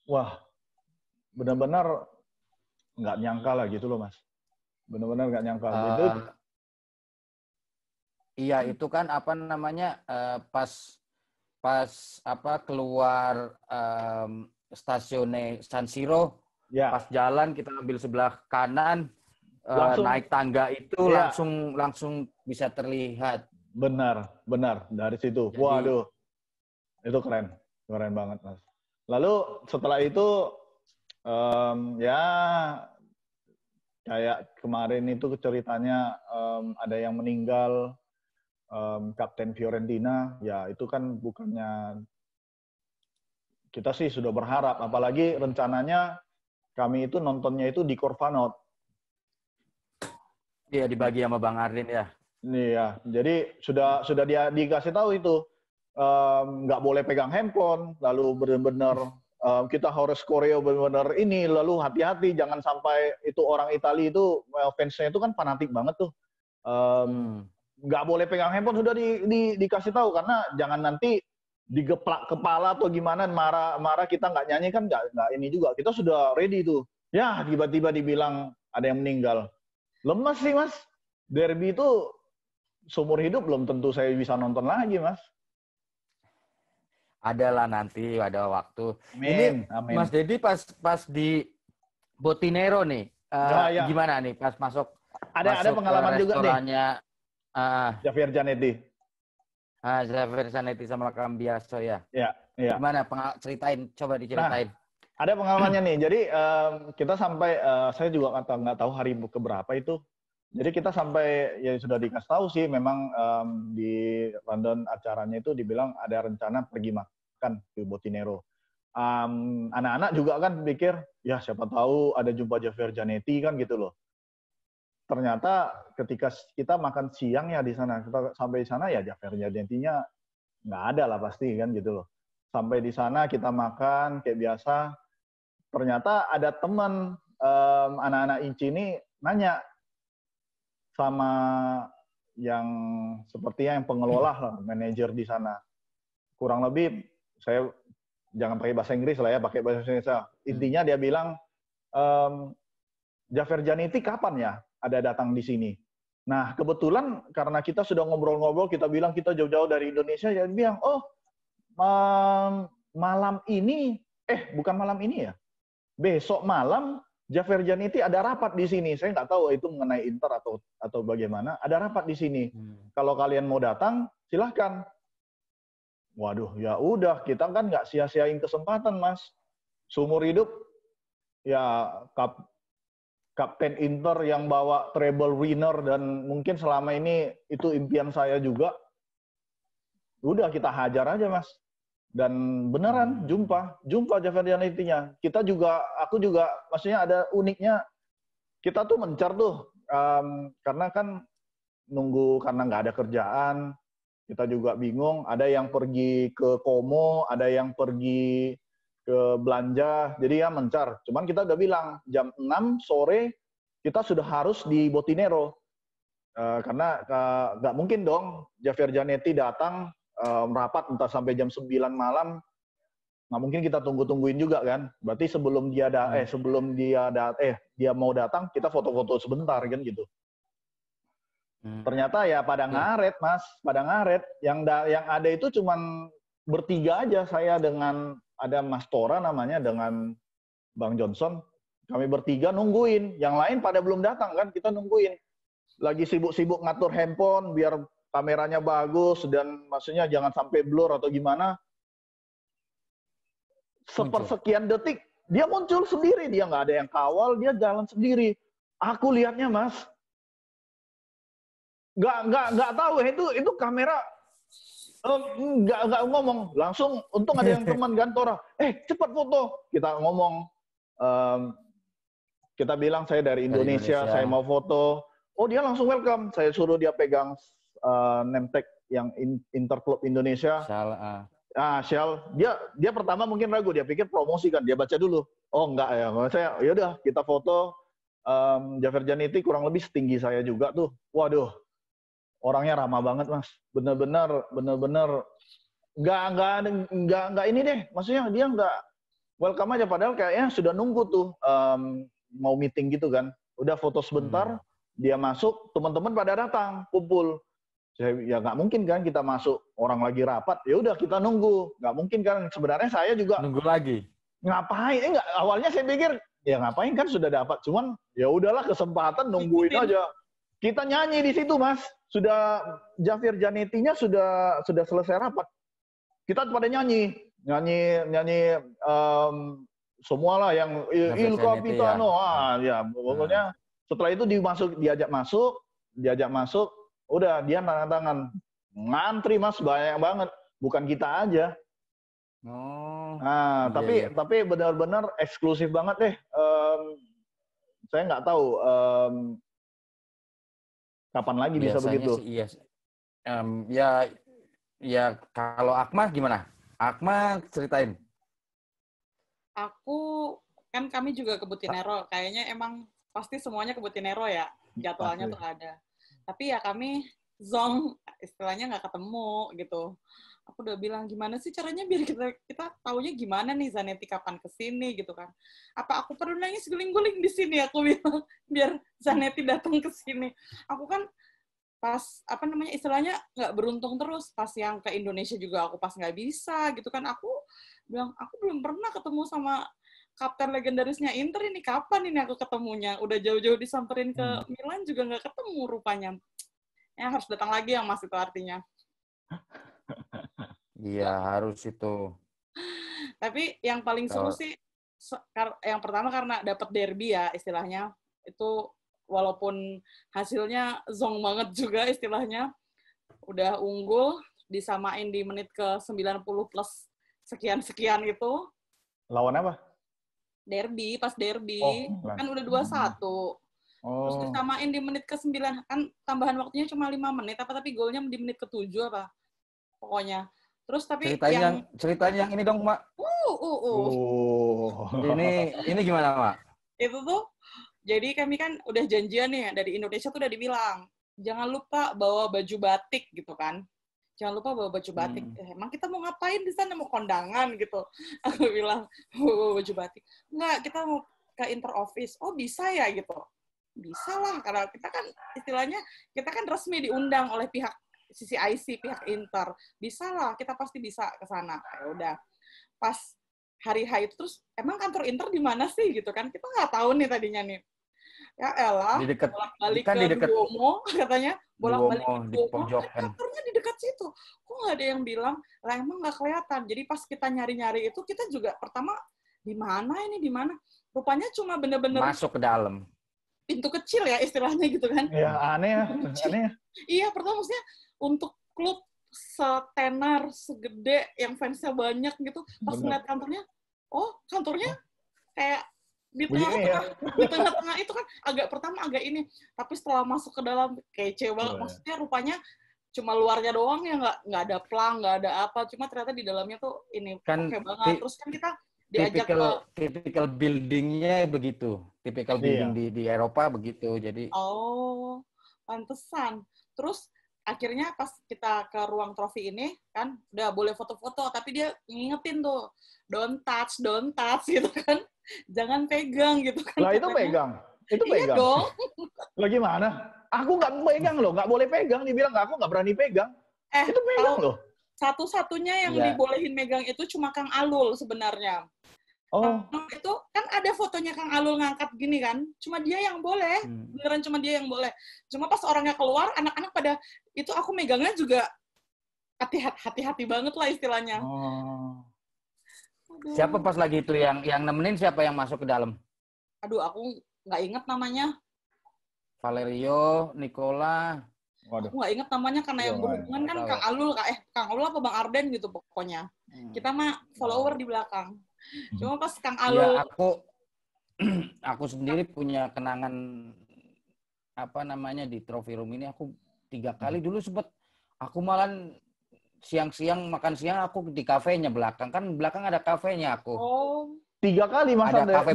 Wah, benar-benar nggak nyangka lah gitu loh Mas. Benar-benar nggak nyangka. Iya, itu kan apa namanya pas keluar stasiun San Siro, pas jalan kita ambil sebelah kanan, naik tangga itu langsung bisa terlihat. Benar dari situ. Jadi, waduh, itu keren banget Mas. Lalu setelah itu ya kayak kemarin itu ceritanya ada yang meninggal, Kapten Fiorentina, ya itu kan bukannya kita sih sudah berharap, apalagi rencananya kami itu nontonnya itu di Corvanot. Iya, dibagi sama Bang Ardin ya. Iya, jadi sudah dikasih tahu itu nggak boleh pegang handphone, lalu benar-benar kita harus koreo benar-benar ini, lalu hati-hati jangan sampai itu orang Italia itu fansnya itu kan fanatik banget tuh, nggak boleh pegang handphone, sudah dikasih tahu karena jangan nanti digeplak kepala atau gimana marah kita nggak nyanyi kan nggak ini juga, kita sudah ready tuh, ya tiba-tiba dibilang ada yang meninggal, lemas sih Mas, derby itu seumur hidup belum tentu saya bisa nonton lagi, Mas. Adalah nanti, ada waktu. Amin, Ini amin. Mas Dedi pas di Botinero nih, Ya. gimana nih pas masuk Ada pengalaman ke juga nih, restorannya Javier Zanetti. Javier Zanetti sama Cambiaso ya. Ya. Gimana? Ceritain, coba diceritain. Nah, ada pengalamannya nih. Jadi kita sampai, saya juga nggak tahu hari keberapa itu. Jadi kita sampai, ya sudah dikasih tahu sih, memang di London acaranya itu dibilang ada rencana pergi makan ke Botinero. Anak-anak juga kan pikir, ya siapa tahu ada jumpa Javier Zanetti kan gitu loh. Ternyata ketika kita makan siang ya di sana, kita sampai di sana ya Javier Zanetti-nya nggak ada lah pasti kan gitu loh. Sampai di sana kita makan kayak biasa. Ternyata ada teman anak-anak Inci ini nanya sama yang sepertinya yang pengelola lah, manajer di sana. Kurang lebih saya jangan pakai bahasa Inggris lah ya, pakai bahasa Indonesia. Intinya dia bilang, Javier Zanetti kapan ya ada datang di sini? Nah, kebetulan karena kita sudah ngobrol-ngobrol, kita bilang kita jauh-jauh dari Indonesia, dia bilang, oh malam ini, bukan malam ini ya, besok malam Javier Zanetti ada rapat di sini. Saya nggak tahu itu mengenai Inter atau bagaimana. Ada rapat di sini. Kalau kalian mau datang, silahkan. Waduh, ya udah, kita kan nggak sia-siain kesempatan, Mas. Seumur hidup, ya Kapten Inter yang bawa treble winner dan mungkin selama ini itu impian saya juga. Udah, kita hajar aja, Mas. Dan beneran jumpa Javier Zanetti-nya. Aku juga, maksudnya ada uniknya. Kita tuh mencar tuh, karena kan nunggu karena nggak ada kerjaan. Kita juga bingung. Ada yang pergi ke Como, ada yang pergi ke belanja. Jadi ya mencar. Cuman kita udah bilang jam 6 sore kita sudah harus di Botinero. Karena nggak mungkin dong Javier Zanetti datang rapat entah sampai jam 9 malam, nggak mungkin kita tungguin juga kan. Berarti sebelum dia dia mau datang, kita foto-foto sebentar kan gitu. Ternyata ya pada ngaret, Mas, pada ngaret. Yang ada itu cuman bertiga aja, saya dengan ada Mas Tora namanya dengan Bang Johnson. Kami bertiga nungguin, yang lain pada belum datang kan, kita nungguin. Lagi sibuk-sibuk ngatur handphone biar kameranya bagus dan maksudnya jangan sampai blur atau gimana. Sepersekian detik dia muncul sendiri, dia nggak ada yang kawal, dia jalan sendiri. Aku lihatnya, Mas, nggak tahu itu kamera nggak ngomong, langsung untung ada yang teman Gantora, cepat foto. Kita ngomong, kita bilang saya dari Indonesia, saya mau foto. Oh, dia langsung welcome. Saya suruh dia pegang name tag yang Interclub Indonesia. Shell. Dia pertama mungkin ragu, dia pikir promosi kan, dia baca dulu. Oh enggak ya, saya yaudah kita foto. Javier Zanetti kurang lebih setinggi saya juga tuh. Waduh, orangnya ramah banget, Mas. Bener-bener nggak ini deh. Maksudnya dia nggak welcome aja, padahal kayaknya sudah nunggu tuh mau meeting gitu kan. Udah foto sebentar, dia masuk, teman-teman pada datang, kumpul. Ya nggak mungkin kan kita masuk orang lagi rapat, ya udah kita nunggu. Nggak mungkin kan, sebenarnya saya juga nunggu lagi. Ngapain? Awalnya saya pikir ya ngapain kan sudah dapat, cuman ya udahlah kesempatan nungguin aja. Kita nyanyi di situ, Mas. Sudah Javier Zanetti-nya sudah selesai rapat. Kita pada nyanyi semualah yang Il Capitano. Ya pokoknya setelah itu diajak masuk, udah dia tanda tangan, ngantri, Mas, banyak banget, bukan kita aja. Tapi benar-benar eksklusif banget deh. Saya nggak tahu kapan lagi bisa begitu. Sih, iya. Ya kalau Akma gimana? Akma ceritain. Kami juga ke Botinero. Kayaknya emang pasti semuanya ke Botinero ya. Jadwalnya tuh ada. Tapi ya kami zong, istilahnya nggak ketemu gitu. Aku udah bilang, gimana sih caranya biar kita taunya gimana nih Zanetti kapan kesini gitu kan. Apa aku perlu nangis guling-guling di sini, aku bilang, biar Zanetti datang ke sini. Aku kan pas apa namanya istilahnya nggak beruntung terus, pas yang ke Indonesia juga aku pas nggak bisa gitu kan, aku bilang aku belum pernah ketemu sama kapten legendarisnya Inter, ini kapan ini aku ketemunya, udah jauh-jauh disamperin ke Milan juga nggak ketemu rupanya, ya harus datang lagi yang Mas itu artinya. Iya, harus itu. Tapi yang paling seru sih yang pertama karena dapat derby ya istilahnya, itu walaupun hasilnya zong banget juga istilahnya, udah unggul, disamain di menit ke 90 plus sekian-sekian itu. Lawan apa? Derby, pas derby. Oh, kan udah 2-1. Terus disamain di menit ke 9, kan tambahan waktunya cuma 5 menit, tapi golnya di menit ke 7 apa. Pokoknya. Terus tapi ceritanya yang ini dong, Mak. Ini gimana, Mak? Itu tuh, jadi kami kan udah janjian nih, dari Indonesia tuh udah dibilang, jangan lupa bawa baju batik gitu kan. Jangan lupa bawa baju batik. Emang kita mau ngapain di sana? Mau kondangan gitu. Aku bilang, bawa baju batik. Enggak, kita mau ke inter office. Oh, bisa ya gitu. Bisa lah, karena kita kan istilahnya, kita kan resmi diundang oleh pihak CCIC, pihak Inter. Bisa lah, kita pasti bisa ke sana. Ya udah. Pas hari H itu terus, emang kantor Inter di mana sih gitu kan? Kita nggak tahu nih tadinya nih. Ya elah, bolak-balik ke Duomo, katanya. Bolak-balik ke Duomo, kantornya di dekat situ. Kok nggak ada yang bilang, lah emang nggak kelihatan. Jadi pas kita nyari-nyari itu, kita juga pertama, di mana ini, di mana? Rupanya cuma bener-bener masuk ke dalam. Pintu kecil ya istilahnya gitu kan. Ya, aneh ya. Iya, pertama maksudnya untuk klub setenar, segede, yang fansnya banyak gitu, pas ngeliat kantornya, kantornya kayak di tengah-tengah itu kan pertama agak ini, tapi setelah masuk ke dalam kece banget. Maksudnya rupanya cuma luarnya doang ya, nggak ada plang, nggak ada apa, cuma ternyata di dalamnya tuh ini kan oke banget. Terus kan kita diajak tipikal buildingnya begitu, tipikal building di Eropa begitu. Jadi pantesan. Terus akhirnya pas kita ke ruang trofi ini kan udah boleh foto-foto, tapi dia ngingetin tuh don't touch gitu kan, jangan pegang gitu kan. Lah itu pegang. Iya dong. Lah gimana? Aku nggak pegang loh, nggak boleh pegang. Dibilang aku nggak berani pegang. Itu pegang loh. Satu-satunya yang dibolehin megang itu cuma Kang Alul sebenarnya. Itu kan ada fotonya Kang Alul ngangkat gini kan, cuma dia yang boleh, beneran cuma dia yang boleh. Cuma pas orangnya keluar, anak-anak pada itu aku megangnya juga hati-hati banget lah istilahnya. Siapa pas lagi itu yang nemenin, siapa yang masuk ke dalam? Aduh, aku nggak inget namanya. Valerio, Nicola. Aku nggak inget namanya karena yang berhubungan kan Kang Alul, Kang Alul apa Bang Arden gitu pokoknya. Kita mah follower di belakang. Cuma pas Kang Alul. Ya, aku sendiri punya kenangan di trophy room ini. Aku 3 kali dulu sempet, aku malah siang-siang makan siang aku di kafenya belakang, kan belakang ada kafenya aku. 3 kali masa ada kafe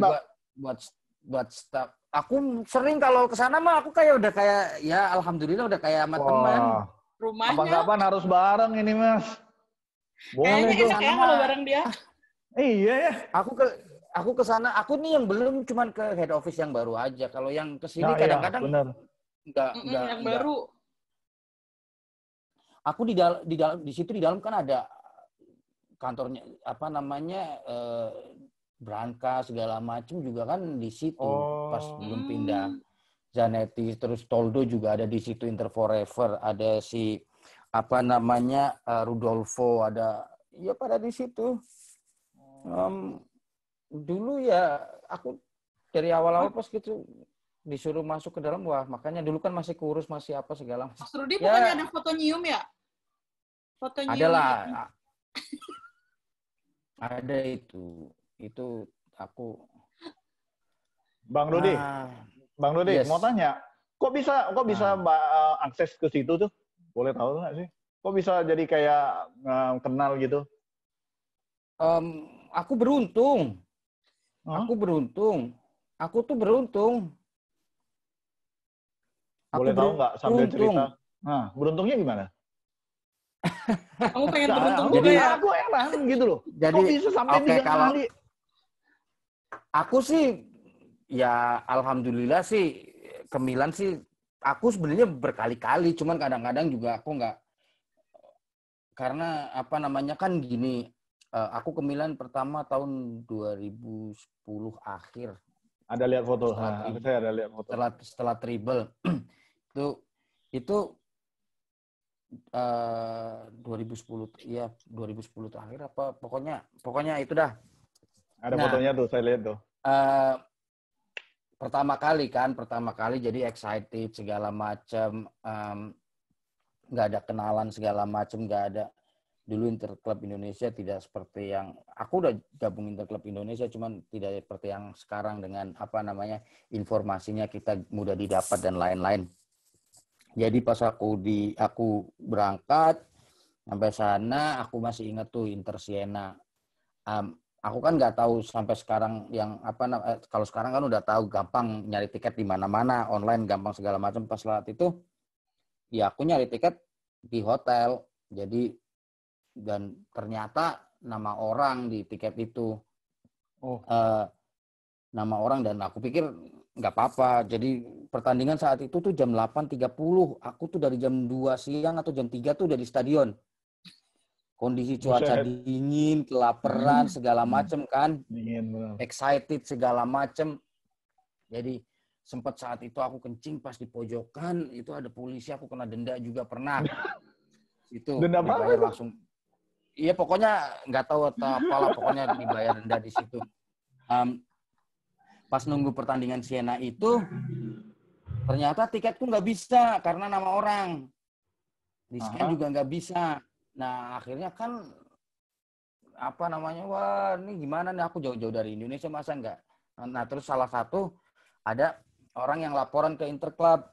buat staff. Aku sering kalau ke sana mah aku kayak udah kayak ya alhamdulillah udah kayak sama teman. Rumahnya. Kapan-kapan harus bareng ini, Mas. Kayaknya enak ya kalau bareng dia. Iya ya. Aku ke sana, aku nih yang belum cuman ke head office yang baru aja. Kalau yang ke sini kadang-kadang enggak yang baru. Aku di situ di dalam kan ada kantornya Branca segala macam juga kan di situ pas belum pindah. Zanetti terus Toldo juga ada di situ, Inter Forever, ada si Rudolfo, ada ya pada di situ. Dulu ya aku dari awal-awal pas gitu disuruh masuk ke dalam, wah makanya dulu kan masih kurus, masih apa segala. Mas Rudi bukannya ada foto nyium ya? Foto nyium. Adalah. Ada itu aku. Bang Rudi, yes. Mau tanya, kok bisa akses ke situ tuh? Boleh tahu nggak sih? Kok bisa jadi kayak kenal gitu? Aku beruntung. Aku tuh beruntung. Boleh tahu nggak sambil cerita? Nah, beruntungnya gimana? Kamu pengen beruntung juga ya? Aku heran gitu loh. Jadi, kok bisa sampai 3 kali? Aku sih, ya alhamdulillah sih, ke Milan sih aku sebenarnya berkali-kali, cuman kadang-kadang juga aku nggak, karena apa namanya kan gini, aku ke Milan pertama tahun 2010 akhir. Ada lihat foto. Saya ada lihat foto. Setelah treble itu 2010 ya 2010 terakhir apa pokoknya itu dah. Ada fotonya tuh, saya lihat tuh. Pertama kali jadi excited segala macam, nggak ada kenalan segala macam, nggak ada. Dulu Interklub Indonesia tidak seperti yang aku udah gabung Interklub Indonesia, cuman tidak seperti yang sekarang dengan apa namanya informasinya kita mudah didapat dan lain-lain. Jadi pas aku berangkat sampai sana, aku masih ingat tuh Inter Siena. Aku kan nggak tahu sampai sekarang yang kalau sekarang kan udah tahu gampang nyari tiket di mana-mana, online gampang segala macam. Pas saat itu ya aku nyari tiket di hotel. Jadi dan ternyata nama orang di tiket itu. Nama orang, dan aku pikir nggak apa-apa. Jadi pertandingan saat itu tuh jam 8.30. Aku tuh dari jam 2 siang atau jam 3 tuh udah di stadion. Kondisi cuaca dingin, kelaparan, segala macem kan. Dingin, benar. Excited segala macem. Jadi sempat saat itu aku kencing pas di pojokan, itu ada polisi, aku kena denda juga pernah. Itu denda dibayar langsung. Iya pokoknya nggak tahu atau apalah, pokoknya dibayar denda di situ. Pas nunggu pertandingan Siena itu, ternyata tiketku nggak bisa karena nama orang. Di scan juga nggak bisa. Nah, akhirnya kan, apa namanya, wah ini gimana nih, aku jauh-jauh dari Indonesia, masa nggak? Nah, terus salah satu, ada orang yang laporan ke Interklub.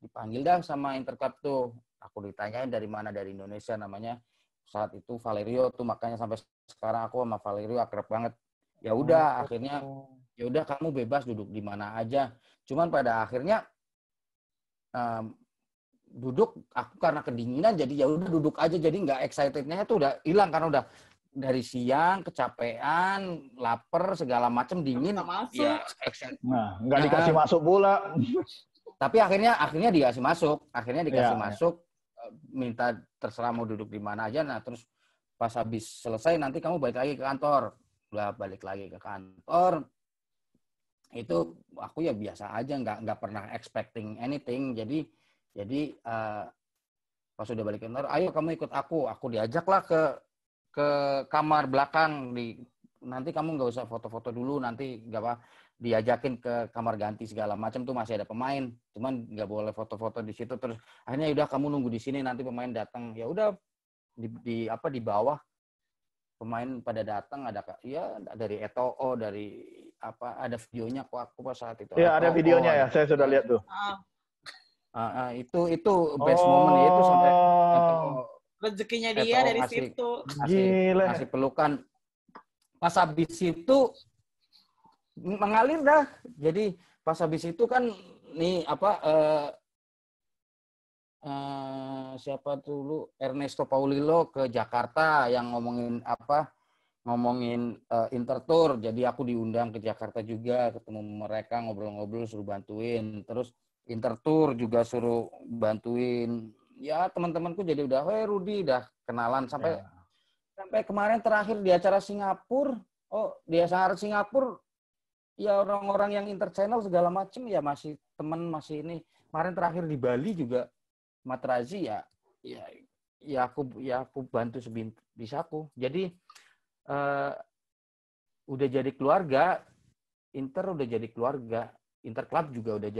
Dipanggil dah sama Interklub tuh. Aku ditanyain dari mana, dari Indonesia, namanya saat itu Valerio tuh, makanya sampai sekarang aku sama Valerio akrab banget. Ya udah, akhirnya ya udah kamu bebas duduk di mana aja. Cuman pada akhirnya duduk aku karena kedinginan, jadi ya udah duduk aja, jadi nggak excitednya itu udah hilang karena udah dari siang kecapean, lapar segala macam, dingin. Ya, nah, nggak dikasih masuk pula. Tapi akhirnya dikasih masuk, masuk, minta terserah mau duduk di mana aja. Nah terus pas habis selesai nanti kamu balik lagi ke kantor. Udah balik lagi ke kantor, itu aku ya biasa aja, nggak pernah expecting anything. Jadi pas udah balik ke kantor, ayo kamu ikut aku diajaklah ke kamar belakang, nanti kamu nggak usah foto-foto dulu, nanti nggak apa, diajakin ke kamar ganti segala macam tuh, masih ada pemain, cuman nggak boleh foto-foto di situ. Terus akhirnya udah kamu nunggu di sini, nanti pemain datang. Ya udah di bawah pemain pada datang, ada ya dari Eto'o, dari apa, ada videonya kok aku pas saat itu. Iya, ada videonya ya, saya sudah lihat tuh. Itu best moment ya, itu sampai rezekinya dia dari situ. Ngasih pelukan. Pas habis itu mengalir dah. Jadi pas habis itu kan nih siapa dulu, Ernesto Paulillo ke Jakarta yang ngomongin Intertour. Jadi aku diundang ke Jakarta juga, ketemu mereka, ngobrol-ngobrol, suruh bantuin. Terus Intertour juga suruh bantuin. Ya teman-temanku jadi udah, Rudy udah kenalan sampai kemarin terakhir di acara Singapura. Di acara Singapura ya orang-orang yang Interchannel segala macem ya masih teman, masih ini. Kemarin terakhir di Bali juga Matrazi ya aku bantu sebisaku. Jadi udah jadi keluarga, Inter udah jadi keluarga, Interklub juga udah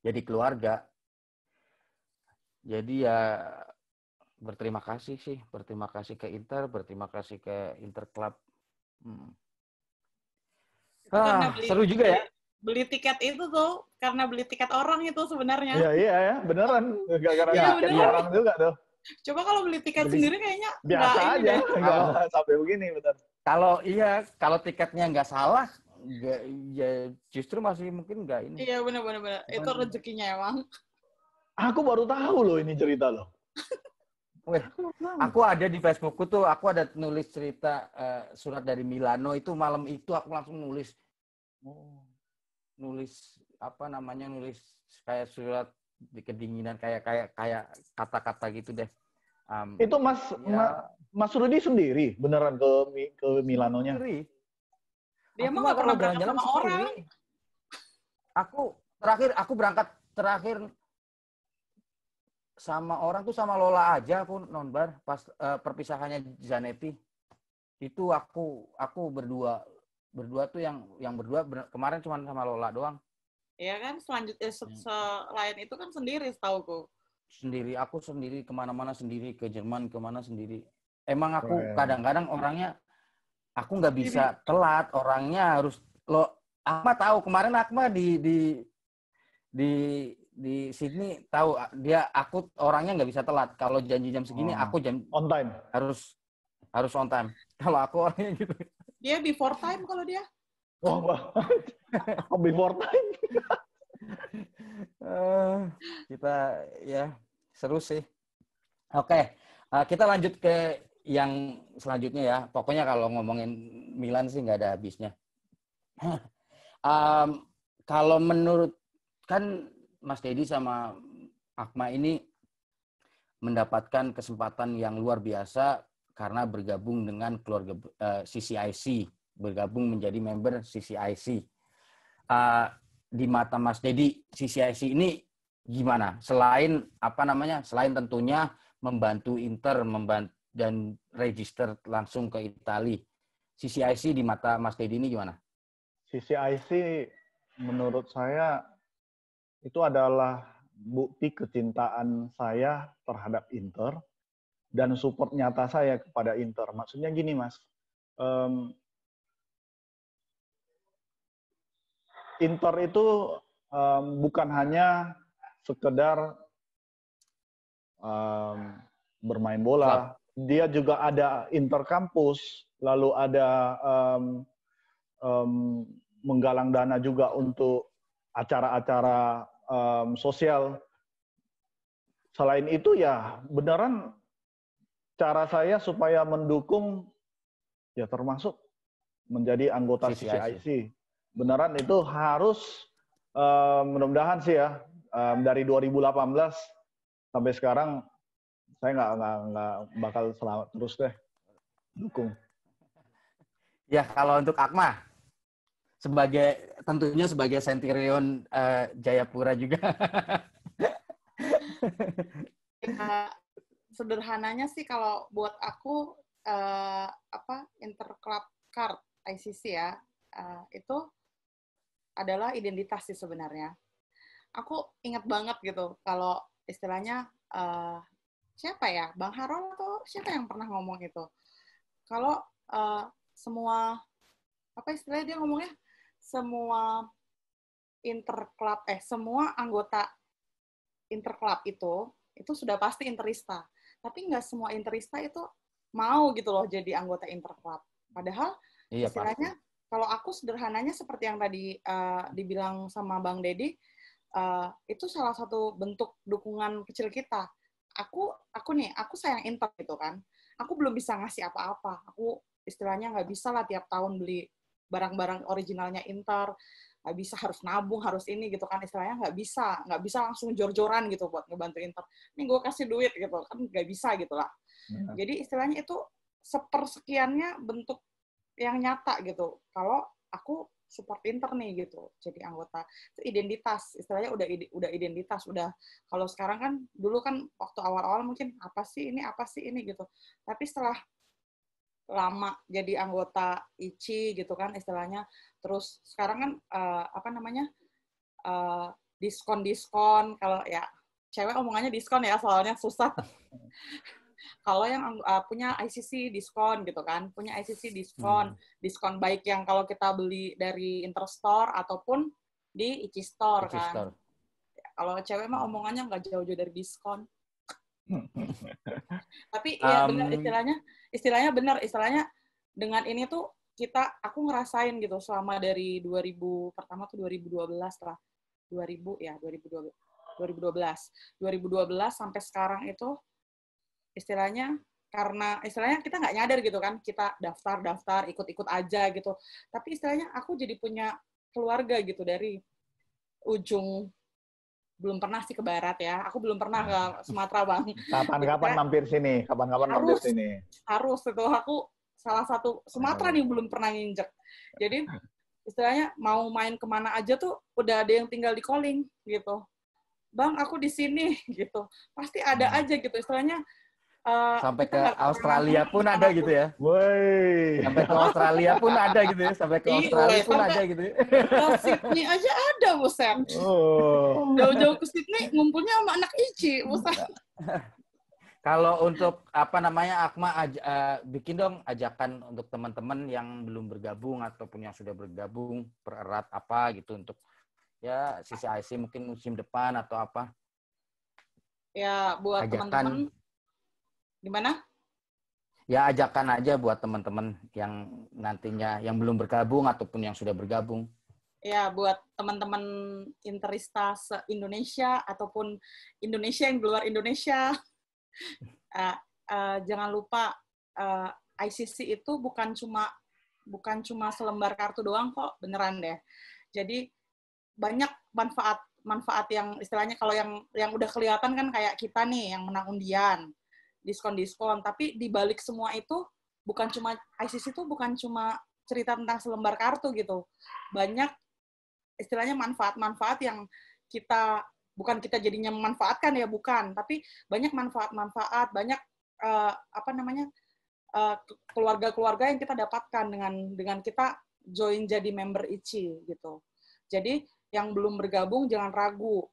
jadi keluarga. Jadi ya berterima kasih ke Inter, berterima kasih ke Interklub. Seru juga ya. Beli tiket itu tuh karena beli tiket orang itu sebenarnya. Iya ya, beneran. Gara-gara tiket orang juga tuh. Coba kalau beli tiket sendiri kayaknya biasa aja, nggak sampai begini, benar. Kalau tiketnya nggak salah, ya justru masih mungkin nggak ini. Iya benar. Itu rezekinya emang. Aku baru tahu loh ini cerita loh. Aku ada di Facebookku tuh, aku ada nulis cerita surat dari Milano itu, malam itu aku langsung nulis apa namanya nulis kayak surat di kedinginan kayak kata-kata gitu deh. Itu Ya, Mas Rudi sendiri beneran ke Milanonya? sendiri. Dia Aku mah mah nggak kalau pernah berangkat jalan-jalan sama orang. sendiri. Aku berangkat terakhir sama orang tuh sama Lola aja aku nonbar pas perpisahannya Zanetti. Itu aku berdua tuh yang berdua kemarin cuma sama Lola doang. Ya kan, selanjutnya selain itu kan sendiri setauku. Aku sendiri kemana-mana sendiri, ke Jerman kemana sendiri. Emang aku Keren. kadang-kadang orangnya aku nggak bisa telat, orangnya harus Akma tahu kemarin Akma di Sydney tahu aku orangnya nggak bisa telat. Kalau janji jam segini aku jam on time. Harus on time. Kalau aku orangnya gitu. Dia before time kalau dia. Before time. Kita ya seru sih. Oke, kita lanjut ke yang selanjutnya ya. Pokoknya kalau ngomongin Milan sih nggak ada habisnya. Kalau menurut kan Mas Dedi sama Akma ini mendapatkan kesempatan yang luar biasa karena bergabung dengan keluarga CCIC, bergabung menjadi member CCIC. Di mata Mas Dedi, CCIC ini gimana? Selain selain tentunya membantu Inter dan register langsung ke Italia. CCIC di mata Mas Dedi ini gimana? CCIC menurut saya itu adalah bukti kecintaan saya terhadap Inter dan support nyata saya kepada Inter. Maksudnya gini, Mas. Inter itu bukan hanya sekedar bermain bola. Dia juga ada interkampus, lalu ada menggalang dana juga untuk acara-acara sosial. Selain itu ya beneran cara saya supaya mendukung ya termasuk menjadi anggota CCIC. Beneran itu harus mudah-mudahan sih ya dari 2018 sampai sekarang saya nggak bakal selamat terus deh dukung. Ya kalau untuk Akma tentunya sebagai Centurion Jayapura juga. Ya, sederhananya sih kalau buat aku Interclub Card ICC ya itu adalah identitas sih sebenarnya. Aku ingat banget gitu kalau istilahnya siapa ya, Bang Harol atau siapa yang pernah ngomong itu? Kalau semua apa istilahnya dia ngomongnya, semua semua anggota Interclub itu sudah pasti Interista. Tapi nggak semua Interista itu mau gitu loh jadi anggota Interclub. Padahal istilahnya kalau aku sederhananya seperti yang tadi dibilang sama Bang Dedi, itu salah satu bentuk dukungan kecil kita. Aku sayang Inter gitu kan. Aku belum bisa ngasih apa-apa. Aku istilahnya nggak bisa lah tiap tahun beli barang-barang originalnya Inter. Nggak bisa harus nabung, harus ini gitu kan. Istilahnya nggak bisa langsung jor-joran gitu buat ngebantu Inter. Ini gue kasih duit gitu kan, nggak bisa gitu lah. Jadi istilahnya itu sepersekiannya bentuk yang nyata gitu. Kalau aku support Inter nih gitu, jadi anggota. Itu identitas, istilahnya udah identitas, udah. Kalau sekarang kan dulu kan waktu awal-awal mungkin apa sih ini gitu. Tapi setelah lama jadi anggota ICI gitu kan istilahnya, terus sekarang kan diskon kalau ya cewek omongannya diskon ya soalnya susah. Kalau yang punya ICC diskon gitu kan, punya ICC diskon baik yang kalau kita beli dari Interstore ataupun di ICI Store kan. Store. Kalau cewek mah omongannya nggak jauh-jauh dari diskon. Tapi ya benar istilahnya benar, istilahnya dengan ini tuh aku ngerasain gitu selama dari 2012 lah. 2012 sampai sekarang itu istilahnya karena kita nggak nyadar gitu kan, kita daftar ikut-ikut aja gitu, tapi istilahnya aku jadi punya keluarga gitu dari ujung, belum pernah sih ke barat ya. Aku belum pernah ke Sumatera, Bang. Kapan-kapan mampir sini? Kapan-kapan mampir sini? Harus itu aku salah satu Sumatera nih belum pernah nginjek. Jadi istilahnya mau main kemana aja tuh udah ada yang tinggal di calling gitu. Bang, aku di sini gitu. Pasti ada aja gitu istilahnya. Sampai ke Australia pun ada gitu ya. Woi. Sampai ke Australia pun ada gitu ya. Sampai ke Australia pun ada gitu ya. Ke Sydney aja ada, buset. Oh. Jauh-jauh ke Sydney ngumpulnya sama anak Ici, buset. Kalau untuk apa namanya Akma bikin dong ajakan untuk teman-teman yang belum bergabung ataupun yang sudah bergabung, pererat apa gitu untuk ya sisi IC mungkin musim depan atau apa. Ya buat teman-teman gimana? Ya ajakan aja buat teman-teman yang nantinya yang belum bergabung ataupun yang sudah bergabung. Ya buat teman-teman Interista se-Indonesia ataupun Indonesia yang di luar Indonesia. Jangan lupa ICC itu bukan cuma selembar kartu doang kok, beneran deh. Jadi banyak manfaat yang istilahnya kalau yang udah kelihatan kan kayak kita nih yang menang undian, diskon, tapi di balik semua itu ICC itu bukan cuma cerita tentang selembar kartu gitu. Banyak istilahnya manfaat-manfaat yang bukan kita jadinya memanfaatkan ya, bukan, tapi banyak manfaat-manfaat, banyak keluarga-keluarga yang kita dapatkan dengan kita join jadi member ICI gitu. Jadi yang belum bergabung jangan ragu.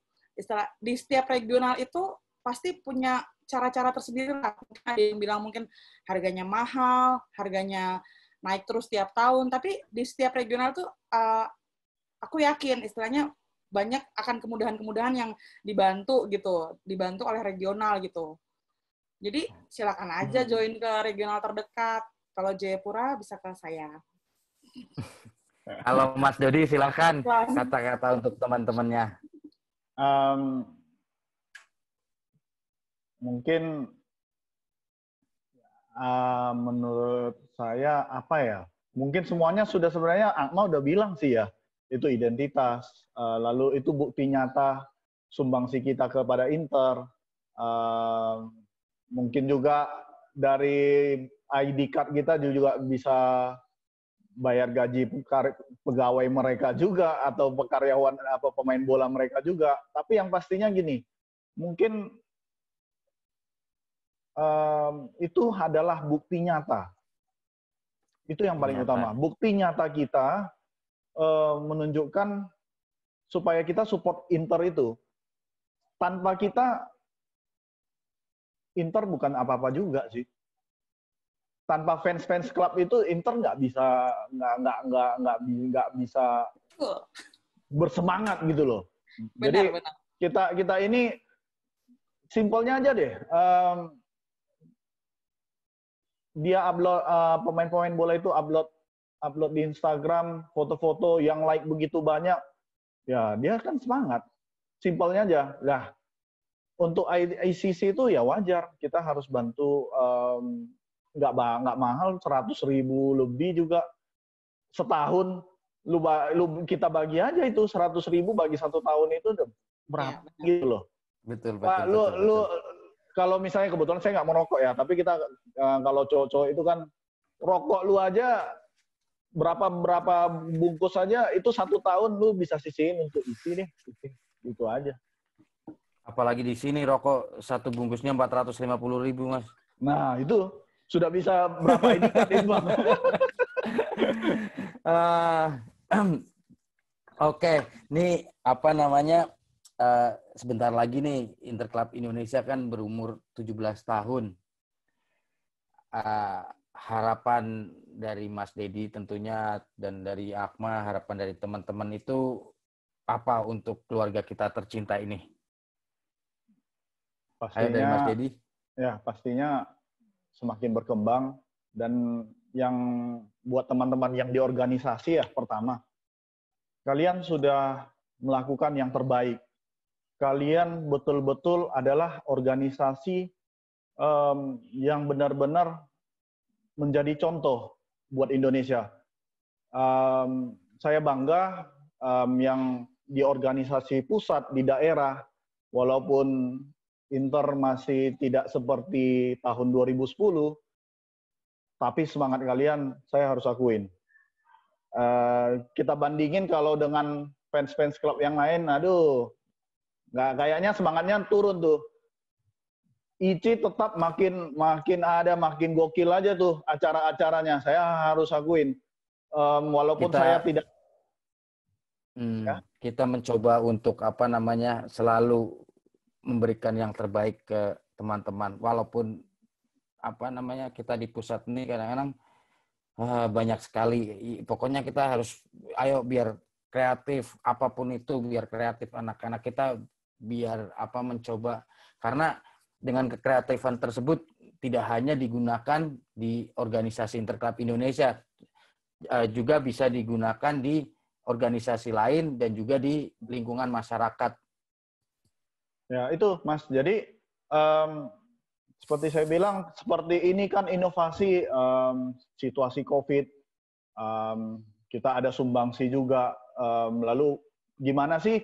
Di setiap regional itu pasti punya cara-cara tersendiri lah. Ada yang bilang mungkin harganya mahal, harganya naik terus tiap tahun, tapi di setiap regional tuh aku yakin istilahnya banyak akan kemudahan-kemudahan yang dibantu oleh regional gitu. Jadi silakan aja join ke regional terdekat. Kalau Jayapura bisa ke saya. Kalau Mas Dodi silakan kata-kata untuk teman-temannya. Mungkin menurut saya apa ya? Mungkin semuanya sudah sebenarnya Akma udah bilang sih ya. Itu identitas, lalu itu bukti nyata sumbangsi kita kepada Inter. Mungkin juga dari ID card kita juga bisa bayar gaji pegawai mereka juga atau karyawan apa pemain bola mereka juga. Tapi yang pastinya gini, mungkin itu adalah bukti nyata. Itu yang paling utama. Bukti nyata kita menunjukkan supaya kita support Inter itu. Tanpa kita, Inter bukan apa-apa juga sih. Tanpa fans klub itu Inter nggak bisa bersemangat gitu loh. Jadi kita ini simpelnya aja deh. Dia upload pemain-pemain bola itu upload di Instagram foto-foto yang like begitu banyak, ya dia kan semangat. Simpelnya aja. Lah untuk ICC itu ya wajar kita harus bantu, nggak mahal, 100.000 lebih juga setahun. Kita bagi aja itu 100.000 bagi 1 tahun itu udah berapa gitu loh. Betul. Kalau misalnya kebetulan saya nggak merokok ya, tapi kita kalau cowok-cowok itu kan rokok lu aja berapa bungkus aja itu 1 tahun lu bisa sisihin untuk isi deh, itu aja. Apalagi di sini rokok 1 bungkusnya 450.000 Mas. Nah itu sudah bisa berapa ini kan Bang? Oke, nih apa namanya? Sebentar lagi nih Interclub Indonesia kan berumur 17 tahun. Harapan dari Mas Dedi tentunya dan dari Akma, harapan dari teman-teman itu apa untuk keluarga kita tercinta ini? Pastinya, dari Mas Dedi. Ya, pastinya semakin berkembang dan yang buat teman-teman yang di organisasi ya pertama, kalian sudah melakukan yang terbaik. Kalian betul-betul adalah organisasi yang benar-benar menjadi contoh buat Indonesia. Saya bangga yang di organisasi pusat, di daerah, walaupun Inter masih tidak seperti tahun 2010, tapi semangat kalian saya harus akuin. Kita bandingin kalau dengan fans-fans klub yang lain, aduh, nggak, kayaknya semangatnya turun tuh. Ichi tetap makin makin gokil aja tuh acara-acaranya. Saya harus akuin, walaupun saya tidak. Kita mencoba untuk selalu memberikan yang terbaik ke teman-teman, walaupun kita di pusat ini kadang-kadang banyak sekali. Pokoknya kita harus biar kreatif, apapun itu biar kreatif, anak-anak kita biar mencoba, karena dengan kekreatifan tersebut tidak hanya digunakan di organisasi Interklub Indonesia, juga bisa digunakan di organisasi lain dan juga di lingkungan masyarakat. Ya, itu Mas. Jadi seperti saya bilang, seperti ini kan inovasi situasi COVID. Kita ada sumbangsi juga. Lalu gimana sih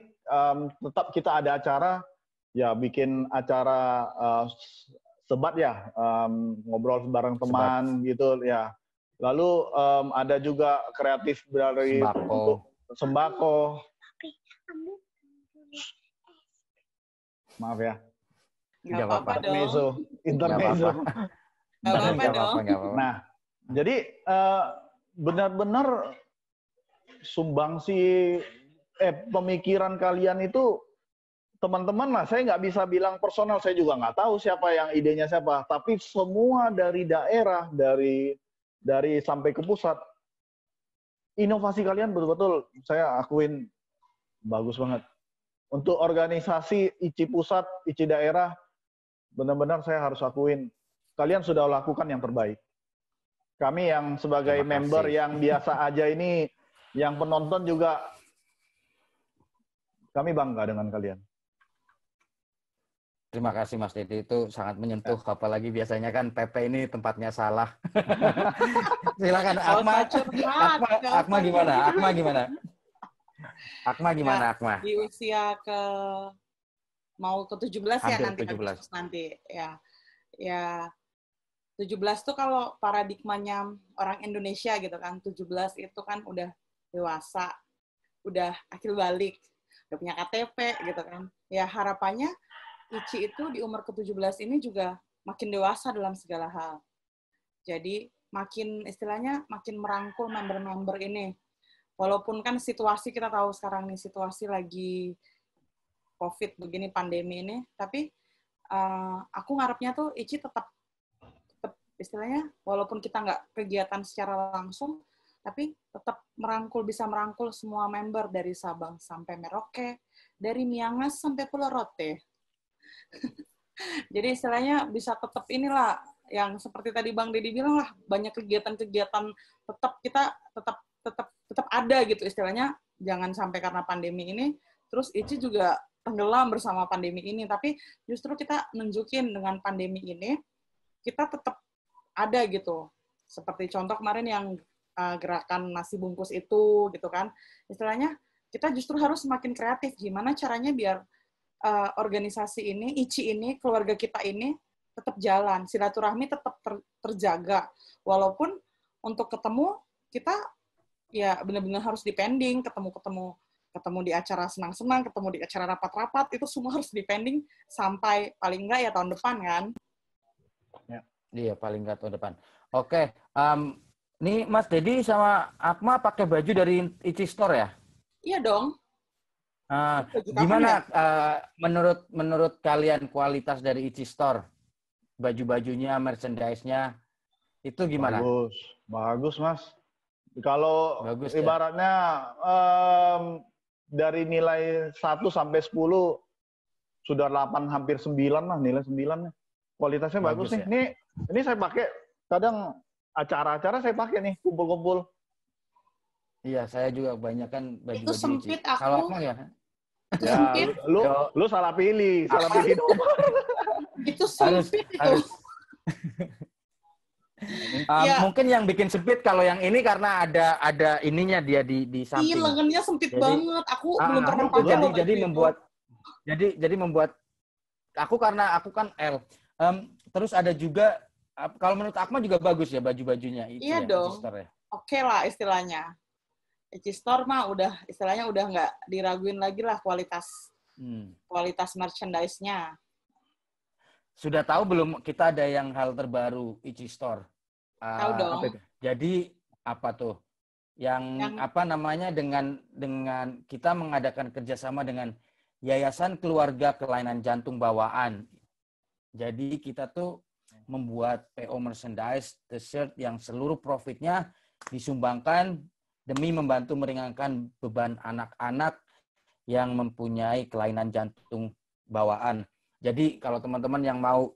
tetap kita ada acara, ya bikin acara sebat ya, ngobrol bareng teman gitu ya. Lalu ada juga kreatif dari sembako. Maaf ya. Nggak apa-apa dong. Intermezzo. Nggak apa-apa dong. Nah, jadi benar-benar sumbangsi pemikiran kalian itu, teman-teman lah, saya nggak bisa bilang personal, saya juga nggak tahu siapa yang idenya siapa, tapi semua dari daerah, dari sampai ke pusat, inovasi kalian betul-betul saya akuin bagus banget. Untuk organisasi ICI pusat, ICI daerah, benar-benar saya harus akuin, kalian sudah lakukan yang terbaik. Kami yang sebagai member yang biasa aja ini, yang penonton juga, kami bangga dengan kalian. Terima kasih Mas Dedi, itu sangat menyentuh, apalagi biasanya kan PP ini tempatnya salah. Silakan Akma gimana? Akma gimana? Di usia mau ke 17 ya nanti 17. Nanti ya. Ya 17 tuh kalau paradigmanya orang Indonesia gitu kan, 17 itu kan udah dewasa, udah akil balik, udah punya KTP gitu kan. Ya harapannya ICI itu di umur ke-17 ini juga makin dewasa dalam segala hal. Jadi istilahnya makin merangkul member-member ini. Walaupun kan situasi kita tahu sekarang nih, situasi lagi COVID begini, pandemi ini, tapi aku ngarepnya tuh ICI tetap istilahnya, walaupun kita nggak kegiatan secara langsung, tapi tetap bisa merangkul semua member dari Sabang sampai Merauke, dari Miangas sampai Pulau Rote. Jadi istilahnya bisa tetap inilah, yang seperti tadi Bang Dedi bilang lah, banyak kegiatan-kegiatan tetap ada gitu istilahnya, jangan sampai karena pandemi ini terus ICI juga tenggelam bersama pandemi ini, tapi justru kita nunjukin dengan pandemi ini kita tetap ada gitu, seperti contoh kemarin yang gerakan nasi bungkus itu gitu kan, istilahnya kita justru harus semakin kreatif, gimana caranya biar organisasi ini, ICI ini, keluarga kita ini tetap jalan, silaturahmi tetap terjaga, walaupun untuk ketemu kita ya benar-benar harus depending, ketemu di acara senang-senang, ketemu di acara rapat-rapat, itu semua harus depending sampai paling enggak ya tahun depan kan. Ya. Iya, paling enggak tahun depan. Oke, nih Mas Dedi sama Akma pakai baju dari ICI Store ya? Iya dong. Gimana menurut kalian kualitas dari ICI Store? Baju-bajunya, merchandise-nya, itu gimana? Bagus Mas. Kalau ibaratnya dari nilai 1 sampai 10 sudah 8 hampir 9 lah, nilai 9. Kualitasnya bagus nih. Ya? Ini saya pakai kadang acara-acara saya pakai nih, kumpul-kumpul. Iya, saya juga kebanyakan baju-baju itu sempit aku. Kalau apa ya? Ya, lu salah pilih nomor. Itu sempit itu. Iya. Mungkin yang bikin sempit kalau yang ini karena ada ininya dia di Iya, samping. lengannya sempit Jadi, banget. Aku belum pernah itu pakai lah. loh baju jadi itu. membuat karena aku kan L. Terus ada juga kalau menurut Akma juga bagus ya baju-bajunya itu Iya ya, dong. Store ya. Oke lah istilahnya. Ichi Store mah istilahnya udah nggak diraguin lagi lah kualitas merchandise-nya. Sudah tahu belum kita ada yang hal terbaru Ichi Store? Tahu dong. Apa itu? Jadi apa tuh? Yang apa namanya dengan kita mengadakan kerjasama dengan Yayasan Keluarga Kelainan Jantung Bawaan. Jadi kita tuh membuat PO merchandise T-shirt yang seluruh profitnya disumbangkan demi membantu meringankan beban anak-anak yang mempunyai kelainan jantung bawaan. Jadi kalau teman-teman yang mau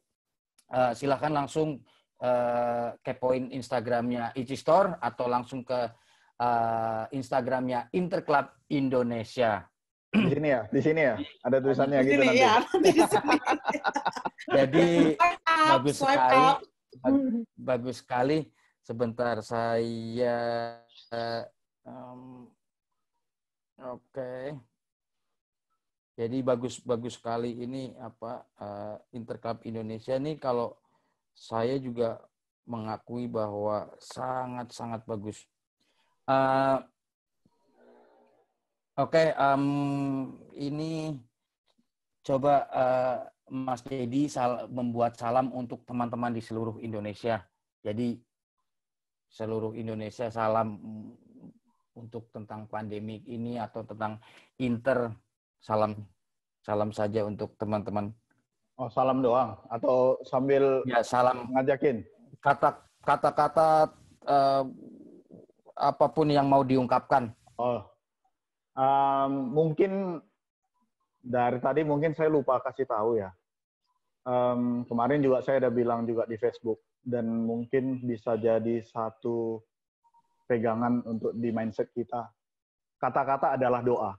silahkan langsung kepoin Instagramnya Ichi Store atau langsung ke Instagramnya Interclub Indonesia. Di sini ya, ada tulisannya gitu nanti. Ya, Jadi bagus sekali. Sebentar saya oke. Jadi bagus sekali ini Interclub Indonesia nih kalau saya juga mengakui bahwa sangat bagus. Ini coba Mas Dedi membuat salam untuk teman-teman di seluruh Indonesia. Jadi seluruh Indonesia salam untuk tentang pandemi ini atau tentang salam saja untuk teman-teman. Oh, salam doang atau sambil ya salam ngajakin kata-kata apapun yang mau diungkapkan. Mungkin dari tadi mungkin saya lupa kasih tahu ya. Kemarin juga saya ada bilang juga di Facebook dan mungkin bisa jadi satu pegangan untuk di mindset kita. Kata-kata adalah doa.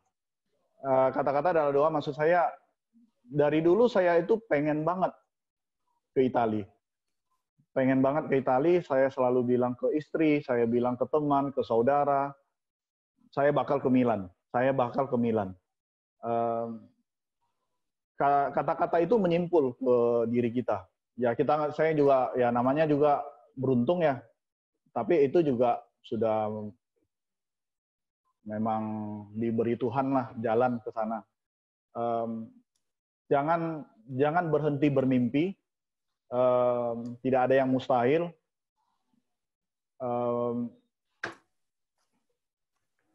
Kata-kata adalah doa, maksud saya dari dulu saya itu pengen banget ke Italia. Pengen banget ke Italia, saya selalu bilang ke istri, saya bilang ke teman, ke saudara, saya bakal ke Milan. Kata-kata itu menyimpul ke diri kita. Ya saya juga ya namanya juga beruntung ya. Tapi itu juga sudah memang diberi Tuhan lah jalan ke sana. Jangan berhenti bermimpi. Tidak ada yang mustahil.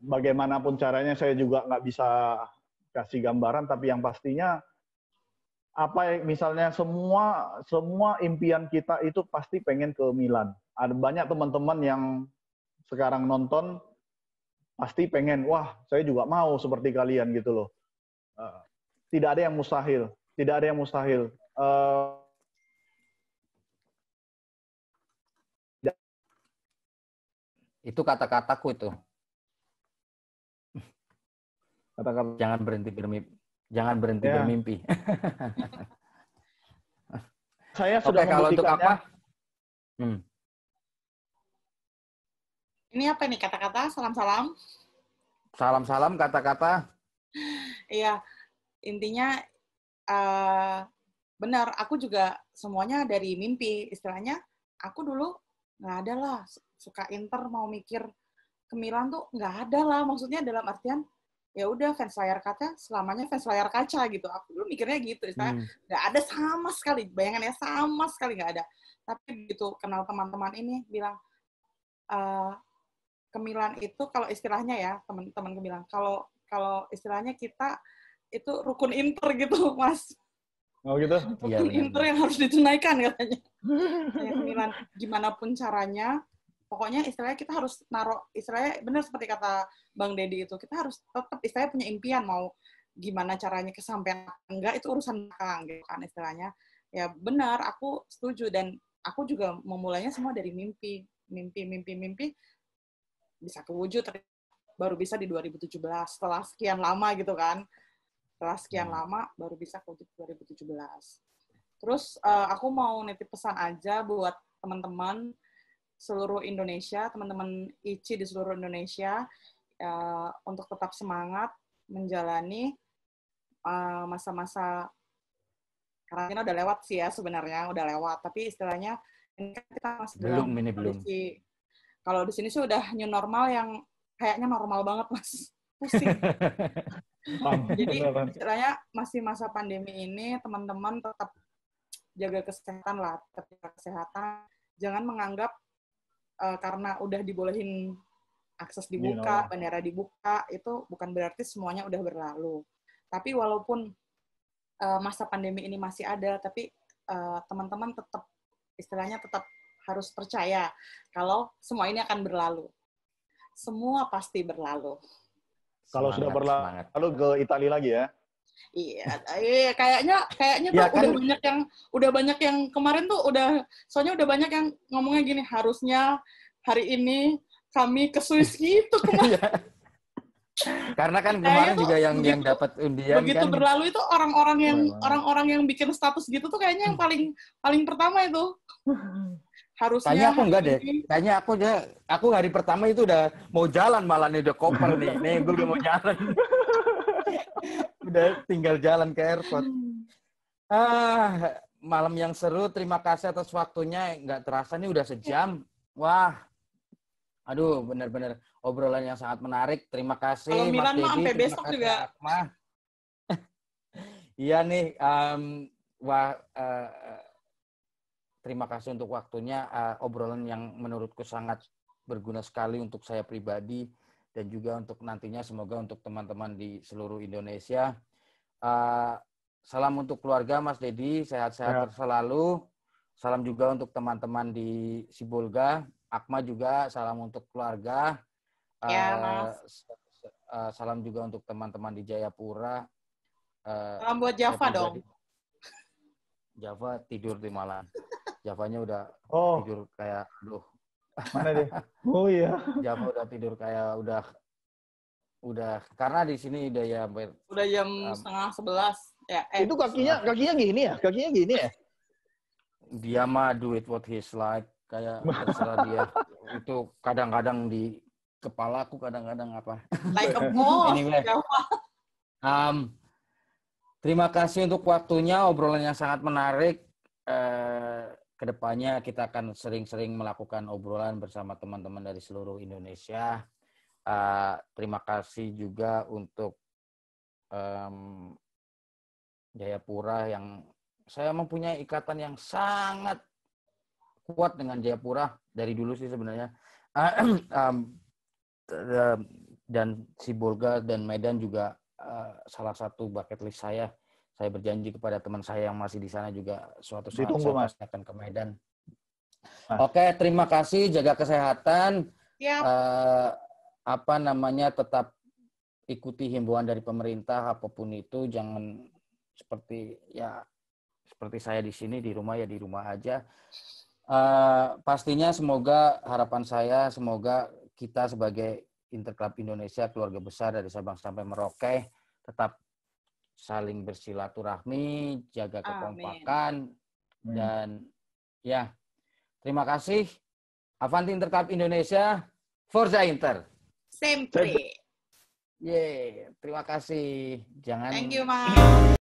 Bagaimanapun caranya saya juga nggak bisa kasih gambaran, tapi yang pastinya misalnya semua impian kita itu pasti pengen ke Milan. Ada banyak teman-teman yang sekarang nonton pasti pengen, wah saya juga mau seperti kalian gitu loh. Tidak ada yang mustahil, Itu kata-kataku itu. Kata-kata. Jangan berhenti bermimpi. Saya sudah kalau untuk apa? Ini apa nih kata-kata? Salam-salam. Salam-salam kata-kata. Iya, intinya benar. Aku juga semuanya dari mimpi. Istilahnya, aku dulu nggak ada lah suka Inter mau mikir ke Milan tuh nggak ada lah. Maksudnya dalam artian ya udah fans layar kaca selamanya fans layar kaca gitu. Aku dulu mikirnya gitu. Istilahnya nggak ada sama sekali. Bayangannya sama sekali nggak ada. Tapi begitu kenal teman-teman ini bilang ke Milan itu kalau istilahnya ya teman-teman bilang kalau istilahnya kita itu rukun Inter gitu Mas. Oh gitu? Rukun Inter yang harus ditunaikan katanya. Ke Milan gimana pun caranya, pokoknya istilahnya kita harus naruh istilahnya benar seperti kata Bang Dedi itu kita harus tetap istilahnya punya impian mau gimana caranya kesampaian enggak itu urusan belakang gitu kan istilahnya. Ya benar aku setuju dan aku juga memulainya semua dari mimpi bisa kewujud baru bisa di 2017 setelah sekian lama gitu kan. Setelah sekian lama baru bisa kewujud 2017. Terus aku mau nitip pesan aja buat teman-teman seluruh Indonesia, teman-teman ICI di seluruh Indonesia, untuk tetap semangat menjalani masa-masa karantina. Udah lewat sih ya sebenarnya, udah lewat. Tapi istilahnya ini kan kita masih dalam kondisi, kalau di sini sih udah new normal yang kayaknya normal banget, Mas. Pusing. Jadi istilahnya masih masa pandemi ini, teman-teman tetap jaga kesehatan lah, tetap jaga kesehatan. Jangan menganggap karena udah dibolehin akses dibuka, bandara dibuka, itu bukan berarti semuanya udah berlalu. Tapi walaupun masa pandemi ini masih ada, tapi teman-teman tetap, istilahnya tetap harus percaya kalau semua ini akan berlalu. Semua pasti berlalu. Kalau sudah berlalu ke Italia lagi ya? Iya, kayaknya ya, tuh kan? udah banyak yang kemarin tuh soalnya udah banyak yang ngomongnya gini, harusnya hari ini kami ke Swiss gitu kemarin. Karena kan kemarin juga yang dapat undian begitu kan. Berlalu itu orang-orang yang bikin status gitu tuh kayaknya yang paling pertama itu. Harusnya kayaknya aku enggak deh. Kayaknya aku hari pertama itu udah mau jalan, malah nih udah koper nih. Nih gue udah mau jalan. Udah tinggal jalan ke airport. Malam yang seru, terima kasih atas waktunya. Nggak terasa nih udah sejam. Wah. Aduh, benar-benar obrolan yang sangat menarik. Terima kasih kalau Mas Dedi. Sampai besok juga. Iya nih, terima kasih untuk waktunya. Obrolan yang menurutku sangat berguna sekali untuk saya pribadi dan juga untuk nantinya semoga untuk teman-teman di seluruh Indonesia. Salam untuk keluarga Mas Dedi, sehat-sehat selalu. Salam juga untuk teman-teman di Sibolga. Akma juga salam untuk keluarga. Ya, Mas. Salam juga untuk teman-teman di Jayapura. Salam buat Java dong. Java tidur di malam. Javanya udah tidur kayak Mana dia? Oh iya. Java udah tidur kayak udah karena di sini udah ya udah jam 10:30 ya. Itu kakinya gini ya? Kakinya gini ya? Dia mah do it what he's like. Kayak terserah dia. Itu kadang-kadang di kepalaku, kadang-kadang apa. Like a boss. Anyway. Terima kasih untuk waktunya. Obrolan yang sangat menarik. Kedepannya kita akan sering-sering melakukan obrolan bersama teman-teman dari seluruh Indonesia. Terima kasih juga untuk Jayapura yang saya mempunyai ikatan yang sangat kuat dengan Jayapura dari dulu sih sebenarnya. Dan Sibolga dan Medan juga salah satu bucket list saya. Saya berjanji kepada teman saya yang masih di sana juga suatu saat saya pasti akan ke Medan. Oke, terima kasih, jaga kesehatan. Tetap ikuti himbauan dari pemerintah apapun itu, jangan seperti saya di sini di rumah ya di rumah aja. Pastinya semoga harapan saya semoga kita sebagai Interclub Indonesia, keluarga besar dari Sabang sampai Merauke, tetap saling bersilaturahmi, jaga kekompakan. Dan ya, terima kasih. Avanti Interclub Indonesia, Forza Inter. Sempre. Terima kasih. Thank you, Mas.